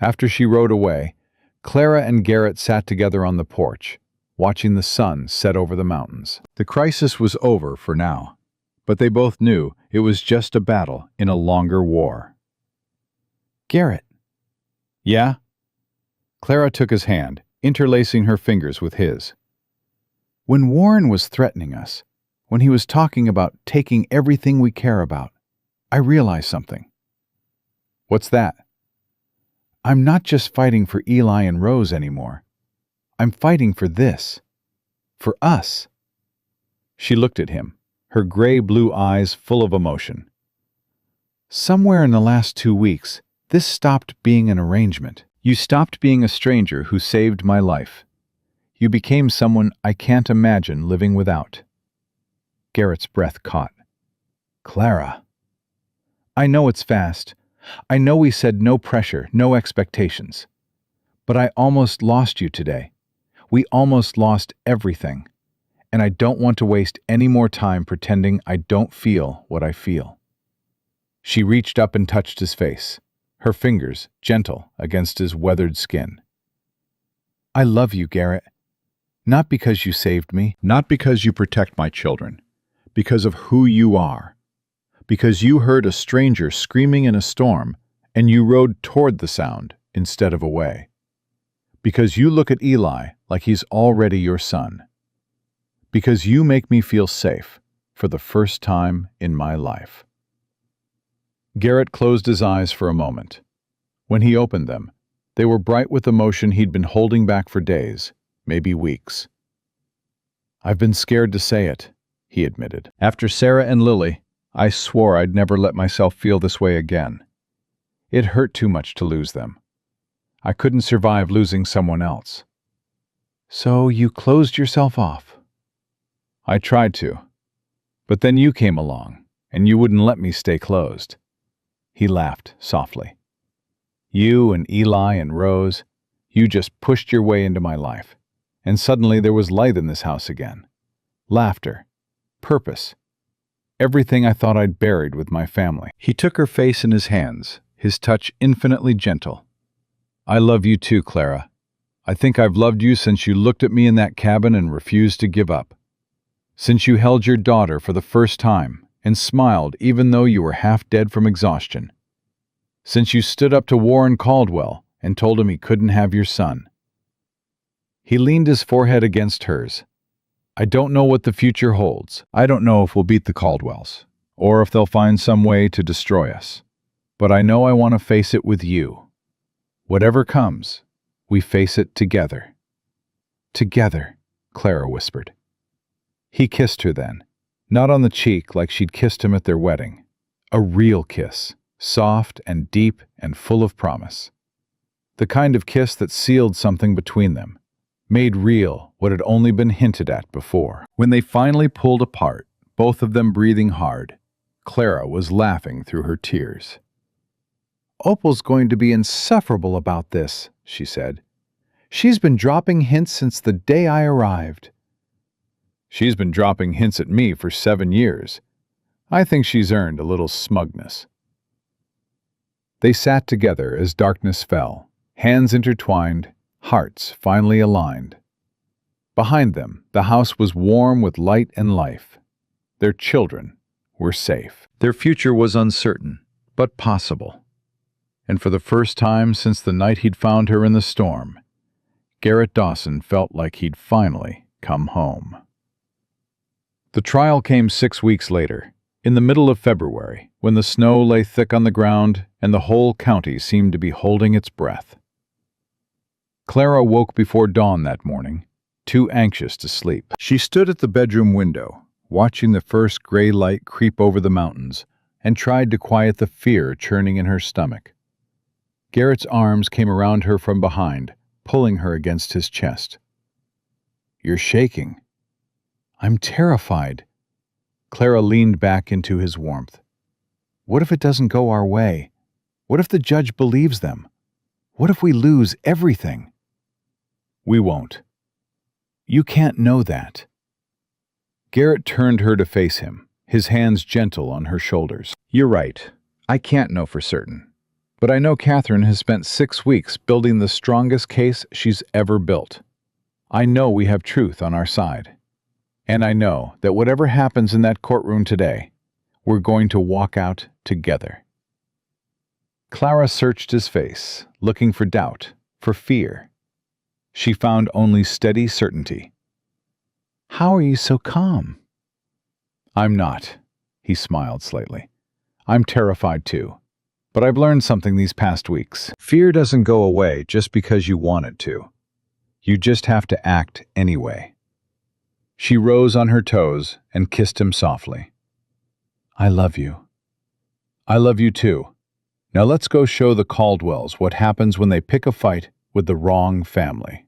After she rode away, Clara and Garrett sat together on the porch, watching the sun set over the mountains. The crisis was over for now, but they both knew it was just a battle in a longer war. "Garrett." "Yeah?" Clara took his hand, interlacing her fingers with his. "When Warren was threatening us, when he was talking about taking everything we care about, I realized something." "What's that?" "I'm not just fighting for Eli and Rose anymore. I'm fighting for this. For us." She looked at him, her gray-blue eyes full of emotion. "Somewhere in the last 2 weeks, this stopped being an arrangement. You stopped being a stranger who saved my life. You became someone I can't imagine living without." Garrett's breath caught. "Clara." "I know it's fast. I know we said no pressure, no expectations. But I almost lost you today. We almost lost everything. And I don't want to waste any more time pretending I don't feel what I feel." She reached up and touched his face, her fingers gentle against his weathered skin. "I love you, Garrett. Not because you saved me, not because you protect my children, because of who you are. Because you heard a stranger screaming in a storm, and you rode toward the sound instead of away. Because you look at Eli like he's already your son. Because you make me feel safe for the first time in my life." Garrett closed his eyes for a moment. When he opened them, they were bright with emotion he'd been holding back for days, maybe weeks. "I've been scared to say it," he admitted. "After Sarah and Lily, I swore I'd never let myself feel this way again. It hurt too much to lose them. I couldn't survive losing someone else." "So you closed yourself off?" "I tried to. But then you came along, and you wouldn't let me stay closed." He laughed softly. "You and Eli and Rose, you just pushed your way into my life, and suddenly there was light in this house again. Laughter, purpose, everything I thought I'd buried with my family." He took her face in his hands, his touch infinitely gentle. "I love you too, Clara. I think I've loved you since you looked at me in that cabin and refused to give up. Since you held your daughter for the first time and smiled even though you were half dead from exhaustion. Since you stood up to Warren Caldwell and told him he couldn't have your son." He leaned his forehead against hers. "I don't know what the future holds. I don't know if we'll beat the Caldwells, or if they'll find some way to destroy us. But I know I want to face it with you. Whatever comes, we face it together." "Together," Clara whispered. He kissed her then, not on the cheek like she'd kissed him at their wedding. A real kiss, soft and deep and full of promise. The kind of kiss that sealed something between them, made real what had only been hinted at before. When they finally pulled apart, both of them breathing hard, Clara was laughing through her tears. "Opal's going to be insufferable about this," she said. "She's been dropping hints since the day I arrived." "She's been dropping hints at me for 7 years. I think she's earned a little smugness." They sat together as darkness fell, hands intertwined, hearts finally aligned. Behind them, the house was warm with light and life. Their children were safe. Their future was uncertain, but possible. And for the first time since the night he'd found her in the storm, Garrett Dawson felt like he'd finally come home. The trial came 6 weeks later, in the middle of February, when the snow lay thick on the ground and the whole county seemed to be holding its breath. Clara woke before dawn that morning, too anxious to sleep. She stood at the bedroom window, watching the first gray light creep over the mountains, and tried to quiet the fear churning in her stomach. Garrett's arms came around her from behind, pulling her against his chest. "You're shaking." "I'm terrified." Clara leaned back into his warmth. "What if it doesn't go our way? What if the judge believes them? What if we lose everything?" "We won't." "You can't know that." Garrett turned her to face him, his hands gentle on her shoulders. "You're right. I can't know for certain. But I know Catherine has spent 6 weeks building the strongest case she's ever built. I know we have truth on our side. And I know that whatever happens in that courtroom today, we're going to walk out together." Clara searched his face, looking for doubt, for fear. She found only steady certainty. "How are you so calm?" "I'm not," he smiled slightly. "I'm terrified too. But I've learned something these past weeks. Fear doesn't go away just because you want it to. You just have to act anyway." She rose on her toes and kissed him softly. "I love you." "I love you too. Now let's go show the Caldwells what happens when they pick a fight with the wrong family."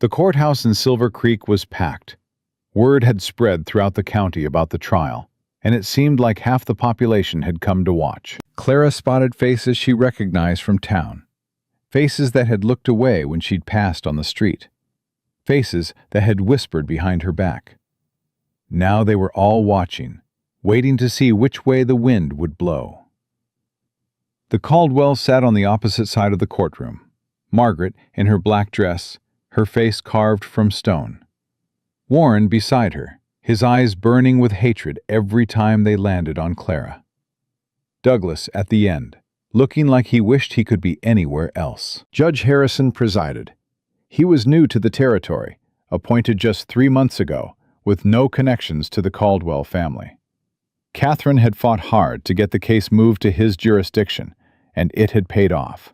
The courthouse in Silver Creek was packed. Word had spread throughout the county about the trial, and it seemed like half the population had come to watch. Clara spotted faces she recognized from town. Faces that had looked away when she'd passed on the street. Faces that had whispered behind her back. Now they were all watching, waiting to see which way the wind would blow. The Caldwells sat on the opposite side of the courtroom. Margaret, in her black dress, her face carved from stone. Warren beside her, his eyes burning with hatred every time they landed on Clara. Douglas at the end, looking like he wished he could be anywhere else. Judge Harrison presided. He was new to the territory, appointed just 3 months ago, with no connections to the Caldwell family. Catherine had fought hard to get the case moved to his jurisdiction, and it had paid off.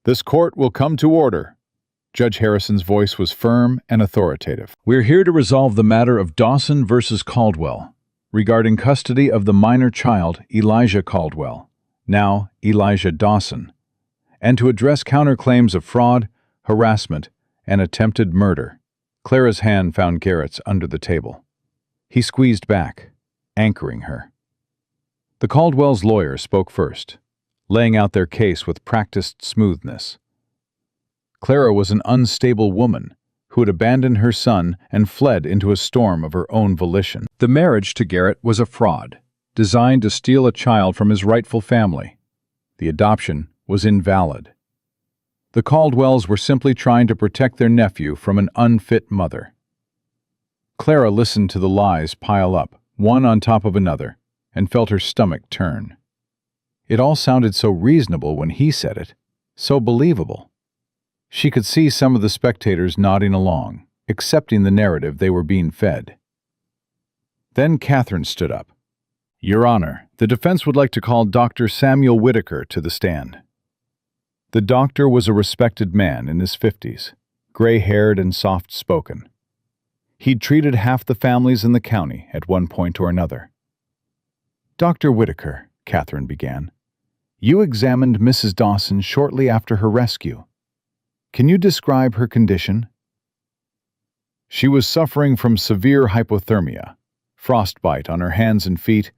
"This court will come to order." Judge Harrison's voice was firm and authoritative. "We're here to resolve the matter of Dawson versus Caldwell, regarding custody of the minor child Elijah Caldwell, now Elijah Dawson, and to address counterclaims of fraud, harassment, and attempted murder." Clara's hand found Garrett's under the table. He squeezed back, anchoring her. The Caldwell's lawyer spoke first, laying out their case with practiced smoothness. Clara was an unstable woman who had abandoned her son and fled into a storm of her own volition. The marriage to Garrett was a fraud, designed to steal a child from his rightful family. The adoption was invalid. The Caldwells were simply trying to protect their nephew from an unfit mother. Clara listened to the lies pile up, one on top of another, and felt her stomach turn. It all sounded so reasonable when he said it, so believable. She could see some of the spectators nodding along, accepting the narrative they were being fed. Then Catherine stood up. "Your Honor, the defense would like to call Dr. Samuel Whitaker to the stand." The doctor was a respected man in his 50s, gray-haired and soft-spoken. He'd treated half the families in the county at one point or another. "Dr. Whitaker," Catherine began, "you examined Mrs. Dawson shortly after her rescue. Can you describe her condition?" "She was suffering from severe hypothermia, frostbite on her hands and feet,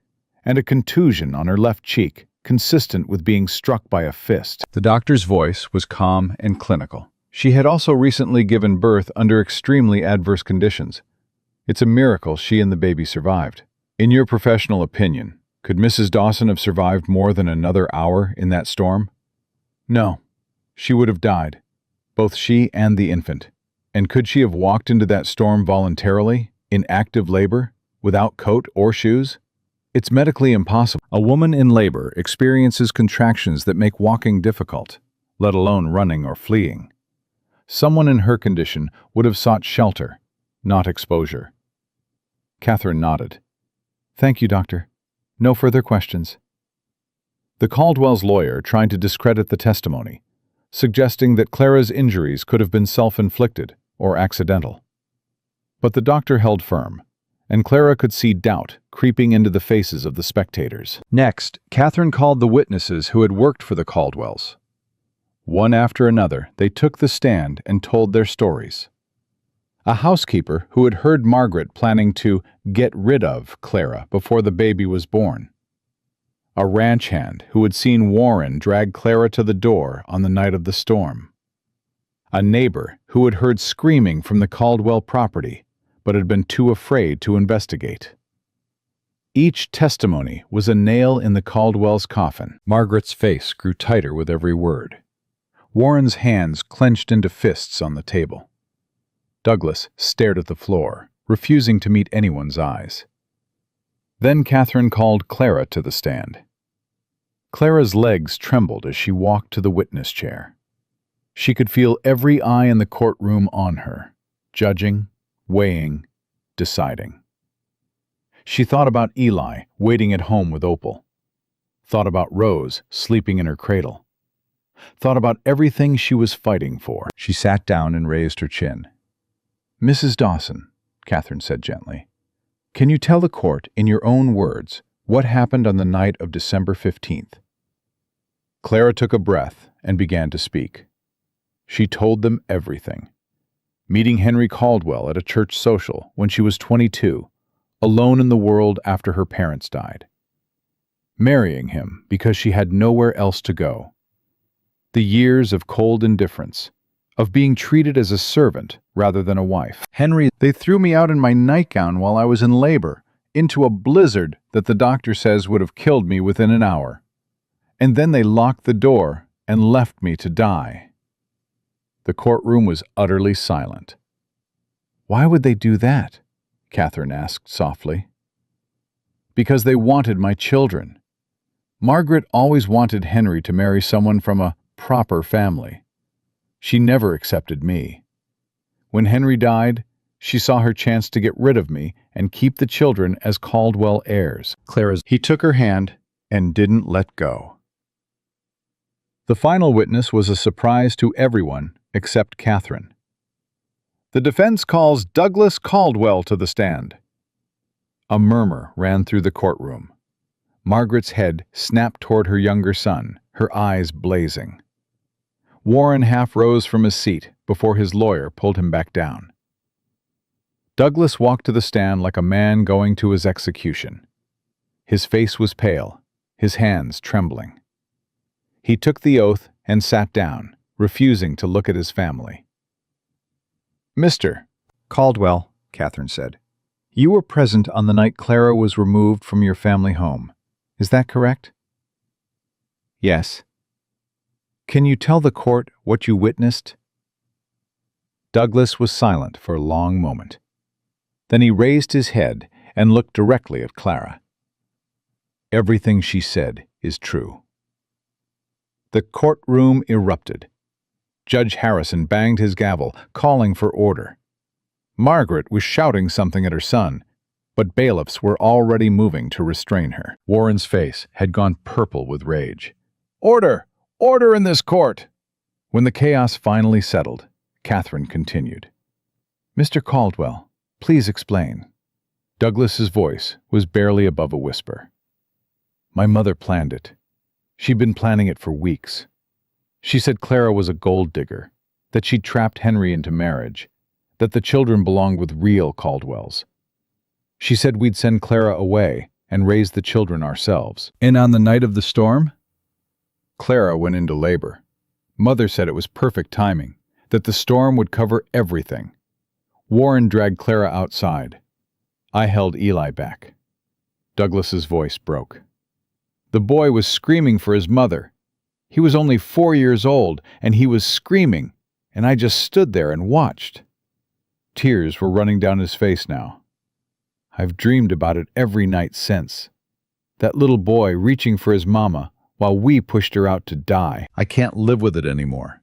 and a contusion on her left cheek, consistent with being struck by a fist." The doctor's voice was calm and clinical. She had also recently given birth under extremely adverse conditions. It's a miracle she and the baby survived. "In your professional opinion, could Mrs. Dawson have survived more than another hour in that storm?" "No. She would have died, both she and the infant. And could she have walked into that storm voluntarily, in active labor, without coat or shoes? It's medically impossible. A woman in labor experiences contractions that make walking difficult, let alone running or fleeing. Someone in her condition would have sought shelter, not exposure." Catherine nodded. "Thank you, Doctor. No further questions." The Caldwell's lawyer tried to discredit the testimony, suggesting that Clara's injuries could have been self-inflicted or accidental. But the doctor held firm, and Clara could see doubt creeping into the faces of the spectators. Next, Catherine called the witnesses who had worked for the Caldwells. One after another, they took the stand and told their stories. A housekeeper who had heard Margaret planning to get rid of Clara before the baby was born. A ranch hand who had seen Warren drag Clara to the door on the night of the storm. A neighbor who had heard screaming from the Caldwell property but had been too afraid to investigate. Each testimony was a nail in the Caldwell's coffin. Margaret's face grew tighter with every word. Warren's hands clenched into fists on the table. Douglas stared at the floor, refusing to meet anyone's eyes. Then Catherine called Clara to the stand. Clara's legs trembled as she walked to the witness chair. She could feel every eye in the courtroom on her, judging, weighing, deciding. She thought about Eli waiting at home with Opal. Thought about Rose sleeping in her cradle. Thought about everything she was fighting for. She sat down and raised her chin. "Mrs. Dawson," Catherine said gently, "can you tell the court in your own words what happened on the night of December 15th? Clara took a breath and began to speak. She told them everything. Meeting Henry Caldwell at a church social when she was 22, alone in the world after her parents died. Marrying him because she had nowhere else to go. The years of cold indifference, of being treated as a servant rather than a wife. Henry, they threw me out in my nightgown while I was in labor, into a blizzard that the doctor says would have killed me within an hour. And then they locked the door and left me to die." The courtroom was utterly silent. "Why would they do that?" Catherine asked softly. "Because they wanted my children. Margaret always wanted Henry to marry someone from a proper family. She never accepted me. When Henry died, she saw her chance to get rid of me and keep the children as Caldwell heirs. He took her hand and didn't let go. The final witness was a surprise to everyone except Catherine. The defense calls Douglas Caldwell to the stand. A murmur ran through the courtroom. Margaret's head snapped toward her younger son, her eyes blazing. Warren half rose from his seat before his lawyer pulled him back down. Douglas walked to the stand like a man going to his execution. His face was pale, his hands trembling. He took the oath and sat down, refusing to look at his family. "Mr. Caldwell," Catherine said, "you were present on the night Clara was removed from your family home. Is that correct?" "Yes." "Can you tell the court what you witnessed?" Douglas was silent for a long moment. Then he raised his head and looked directly at Clara. "Everything she said is true." The courtroom erupted. Judge Harrison banged his gavel, calling for order. Margaret was shouting something at her son, but bailiffs were already moving to restrain her. Warren's face had gone purple with rage. "Order! Order in this court!" When the chaos finally settled, Catherine continued. "Mr. Caldwell, please explain." Douglas's voice was barely above a whisper. "My mother planned it. She'd been planning it for weeks. She said Clara was a gold digger, that she'd trapped Henry into marriage, that the children belonged with real Caldwells. She said we'd send Clara away and raise the children ourselves. And on the night of the storm, Clara went into labor. Mother said it was perfect timing, that the storm would cover everything. Warren dragged Clara outside. I held Eli back." Douglas's voice broke. "The boy was screaming for his mother. He was only 4 years old, and he was screaming, and I just stood there and watched." Tears were running down his face now. "I've dreamed about it every night since. That little boy reaching for his mama while we pushed her out to die. I can't live with it anymore.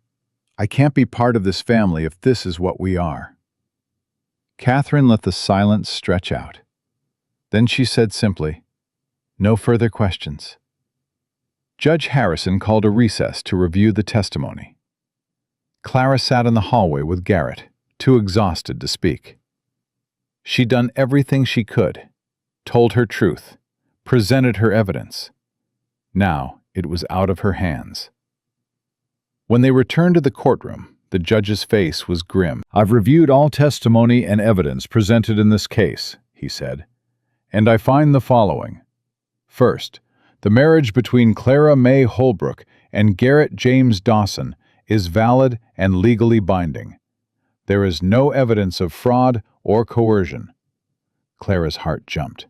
I can't be part of this family if this is what we are." Catherine let the silence stretch out. Then she said simply, "No further questions." Judge Harrison called a recess to review the testimony. Clara sat in the hallway with Garrett, too exhausted to speak. She'd done everything she could, told her truth, presented her evidence. Now it was out of her hands. When they returned to the courtroom, the judge's face was grim. "I've reviewed all testimony and evidence presented in this case," he said, "and I find the following. First, the marriage between Clara May Holbrook and Garrett James Dawson is valid and legally binding. There is no evidence of fraud or coercion." Clara's heart jumped.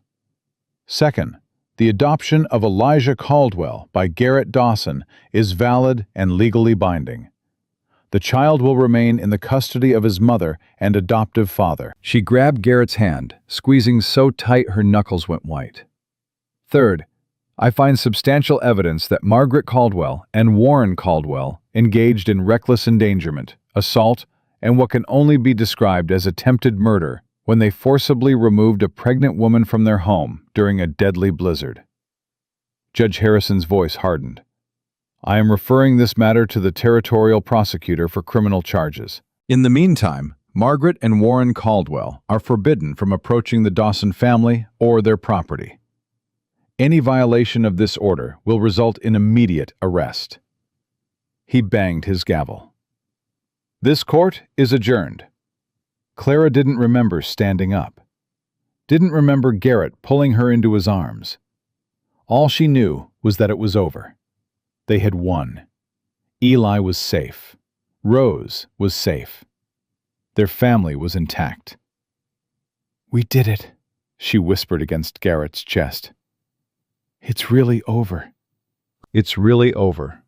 Second, the adoption of Elijah Caldwell by Garrett Dawson is valid and legally binding. The child will remain in the custody of his mother and adoptive father. She grabbed Garrett's hand, squeezing so tight her knuckles went white. Third, I find substantial evidence that Margaret Caldwell and Warren Caldwell engaged in reckless endangerment, assault, and what can only be described as attempted murder when they forcibly removed a pregnant woman from their home during a deadly blizzard. Judge Harrison's voice hardened. "I am referring this matter to the territorial prosecutor for criminal charges. In the meantime, Margaret and Warren Caldwell are forbidden from approaching the Dawson family or their property. Any violation of this order will result in immediate arrest." He banged his gavel. "This court is adjourned." Clara didn't remember standing up. Didn't remember Garrett pulling her into his arms. All she knew was that it was over. They had won. Eli was safe. Rose was safe. Their family was intact. "We did it," she whispered against Garrett's chest. "It's really over." It's really over.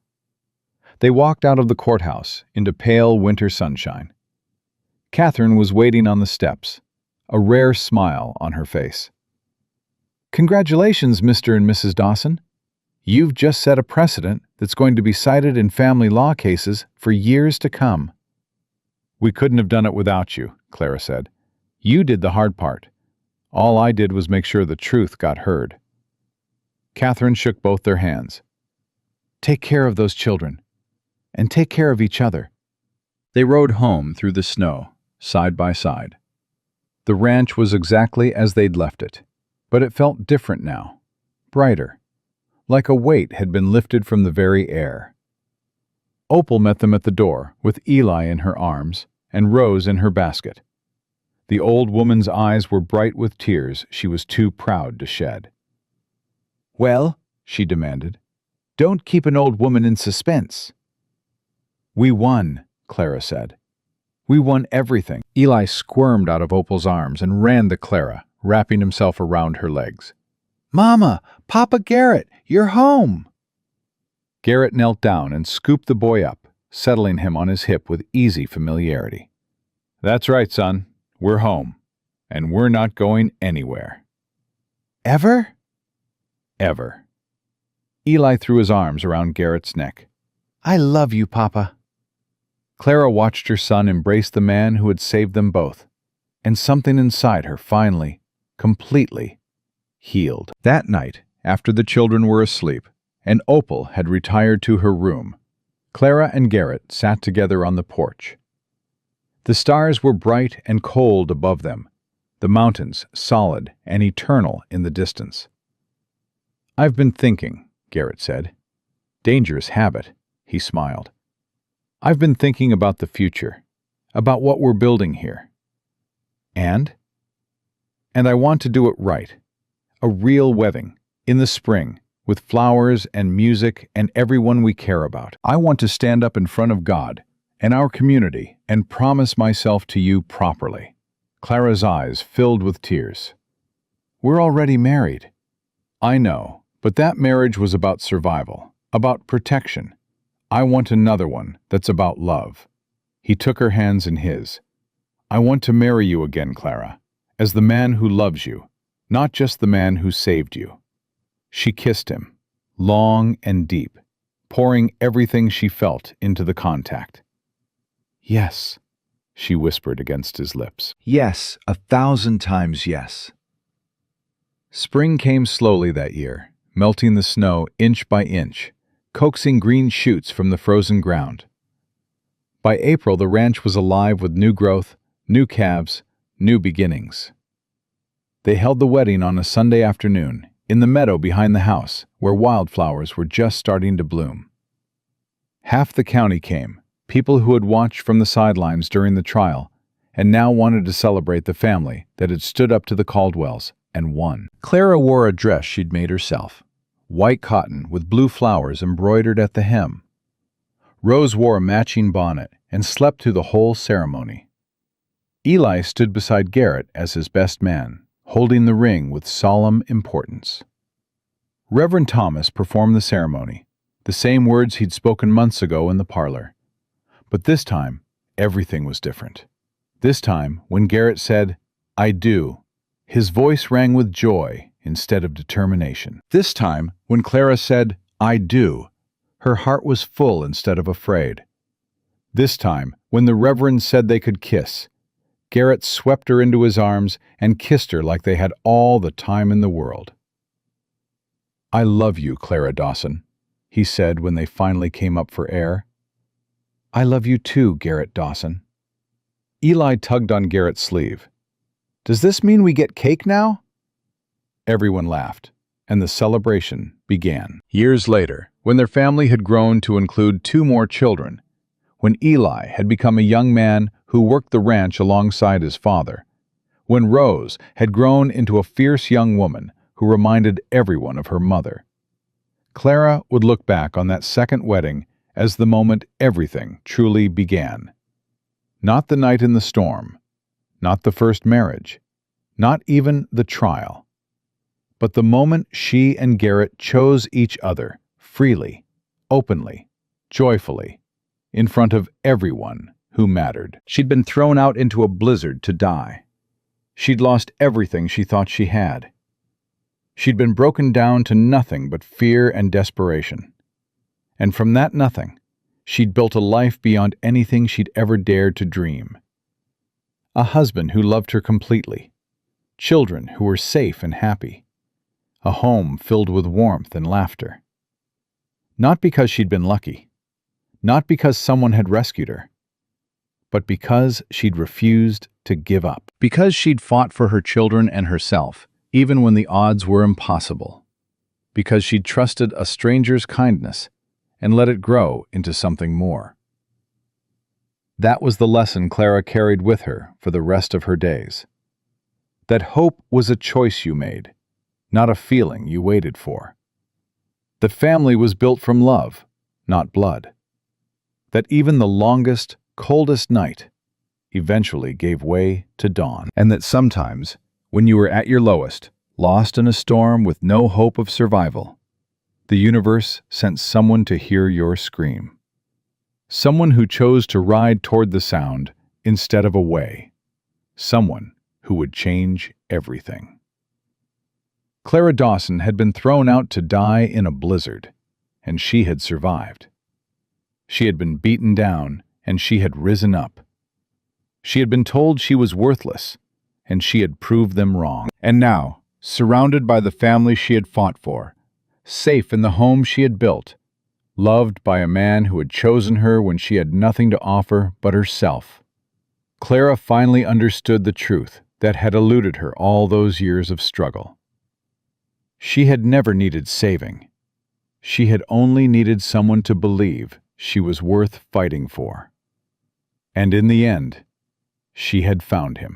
They walked out of the courthouse into pale winter sunshine. Catherine was waiting on the steps, a rare smile on her face. "Congratulations, Mr. and Mrs. Dawson. You've just set a precedent that's going to be cited in family law cases for years to come." "We couldn't have done it without you," Clara said. "You did the hard part. All I did was make sure the truth got heard." Catherine shook both their hands. "Take care of those children, and take care of each other." They rode home through the snow, side by side. The ranch was exactly as they'd left it, but it felt different now, brighter, like a weight had been lifted from the very air. Opal met them at the door, with Eli in her arms and Rose in her basket. The old woman's eyes were bright with tears she was too proud to shed. "Well," she demanded, "don't keep an old woman in suspense." "We won," Clara said. "We won everything." Eli squirmed out of Opal's arms and ran to Clara, wrapping himself around her legs. "Mama, Papa Garrett, you're home!" Garrett knelt down and scooped the boy up, settling him on his hip with easy familiarity. "That's right, son. We're home. And we're not going anywhere." "Ever?" "Ever." Eli threw his arms around Garrett's neck. "I love you, Papa." Clara watched her son embrace the man who had saved them both, and something inside her finally, completely, healed. That night, after the children were asleep, and Opal had retired to her room, Clara and Garrett sat together on the porch. The stars were bright and cold above them, the mountains solid and eternal in the distance. "I've been thinking," Garrett said. "Dangerous habit," he smiled. "I've been thinking about the future, about what we're building here. And I want to do it right. A real wedding, in the spring, with flowers and music and everyone we care about. I want to stand up in front of God and our community and promise myself to you properly." Clara's eyes filled with tears. "We're already married." "I know, but that marriage was about survival, about protection. I want another one that's about love." He took her hands in his. "I want to marry you again, Clara, as the man who loves you, not just the man who saved you." She kissed him, long and deep, pouring everything she felt into the contact. "Yes," she whispered against his lips. "Yes, 1,000 times yes." Spring came slowly that year, melting the snow inch by inch, coaxing green shoots from the frozen ground. By April, the ranch was alive with new growth, new calves, new beginnings. They held the wedding on a Sunday afternoon, in the meadow behind the house, where wildflowers were just starting to bloom. Half the county came, people who had watched from the sidelines during the trial, and now wanted to celebrate the family that had stood up to the Caldwells and won. Clara wore a dress she'd made herself, white cotton with blue flowers embroidered at the hem. Rose wore a matching bonnet and slept through the whole ceremony. Eli stood beside Garrett as his best man, holding the ring with solemn importance. Reverend Thomas performed the ceremony, the same words he'd spoken months ago in the parlor. But this time, everything was different. This time, when Garrett said, "I do," his voice rang with joy instead of determination. This time, when Clara said, "I do," her heart was full instead of afraid. This time, when the Reverend said they could kiss, Garrett swept her into his arms and kissed her like they had all the time in the world. "I love you, Clara Dawson," he said when they finally came up for air. "I love you too, Garrett Dawson." Eli tugged on Garrett's sleeve. "Does this mean we get cake now?" Everyone laughed, and the celebration began. Years later, when their family had grown to include 2 more children, when Eli had become a young man who worked the ranch alongside his father, when Rose had grown into a fierce young woman who reminded everyone of her mother, Clara would look back on that second wedding as the moment everything truly began. Not the night in the storm, not the first marriage, not even the trial, but the moment she and Garrett chose each other freely, openly, joyfully, in front of everyone who mattered. She'd been thrown out into a blizzard to die. She'd lost everything she thought she had. She'd been broken down to nothing but fear and desperation. And from that nothing, she'd built a life beyond anything she'd ever dared to dream. A husband who loved her completely, children who were safe and happy, a home filled with warmth and laughter. Not because she'd been lucky, not because someone had rescued her, but because she'd refused to give up. Because she'd fought for her children and herself, even when the odds were impossible. Because she'd trusted a stranger's kindness and let it grow into something more. That was the lesson Clara carried with her for the rest of her days. That hope was a choice you made, not a feeling you waited for. That family was built from love, not blood. That even the longest, coldest night eventually gave way to dawn. And that sometimes, when you were at your lowest, lost in a storm with no hope of survival, the universe sent someone to hear your scream. Someone who chose to ride toward the sound instead of away. Someone who would change everything. Clara Dawson had been thrown out to die in a blizzard, and she had survived. She had been beaten down, and she had risen up. She had been told she was worthless, and she had proved them wrong. And now, surrounded by the family she had fought for, safe in the home she had built, loved by a man who had chosen her when she had nothing to offer but herself, Clara finally understood the truth that had eluded her all those years of struggle. She had never needed saving. She had only needed someone to believe she was worth fighting for. And in the end, she had found him.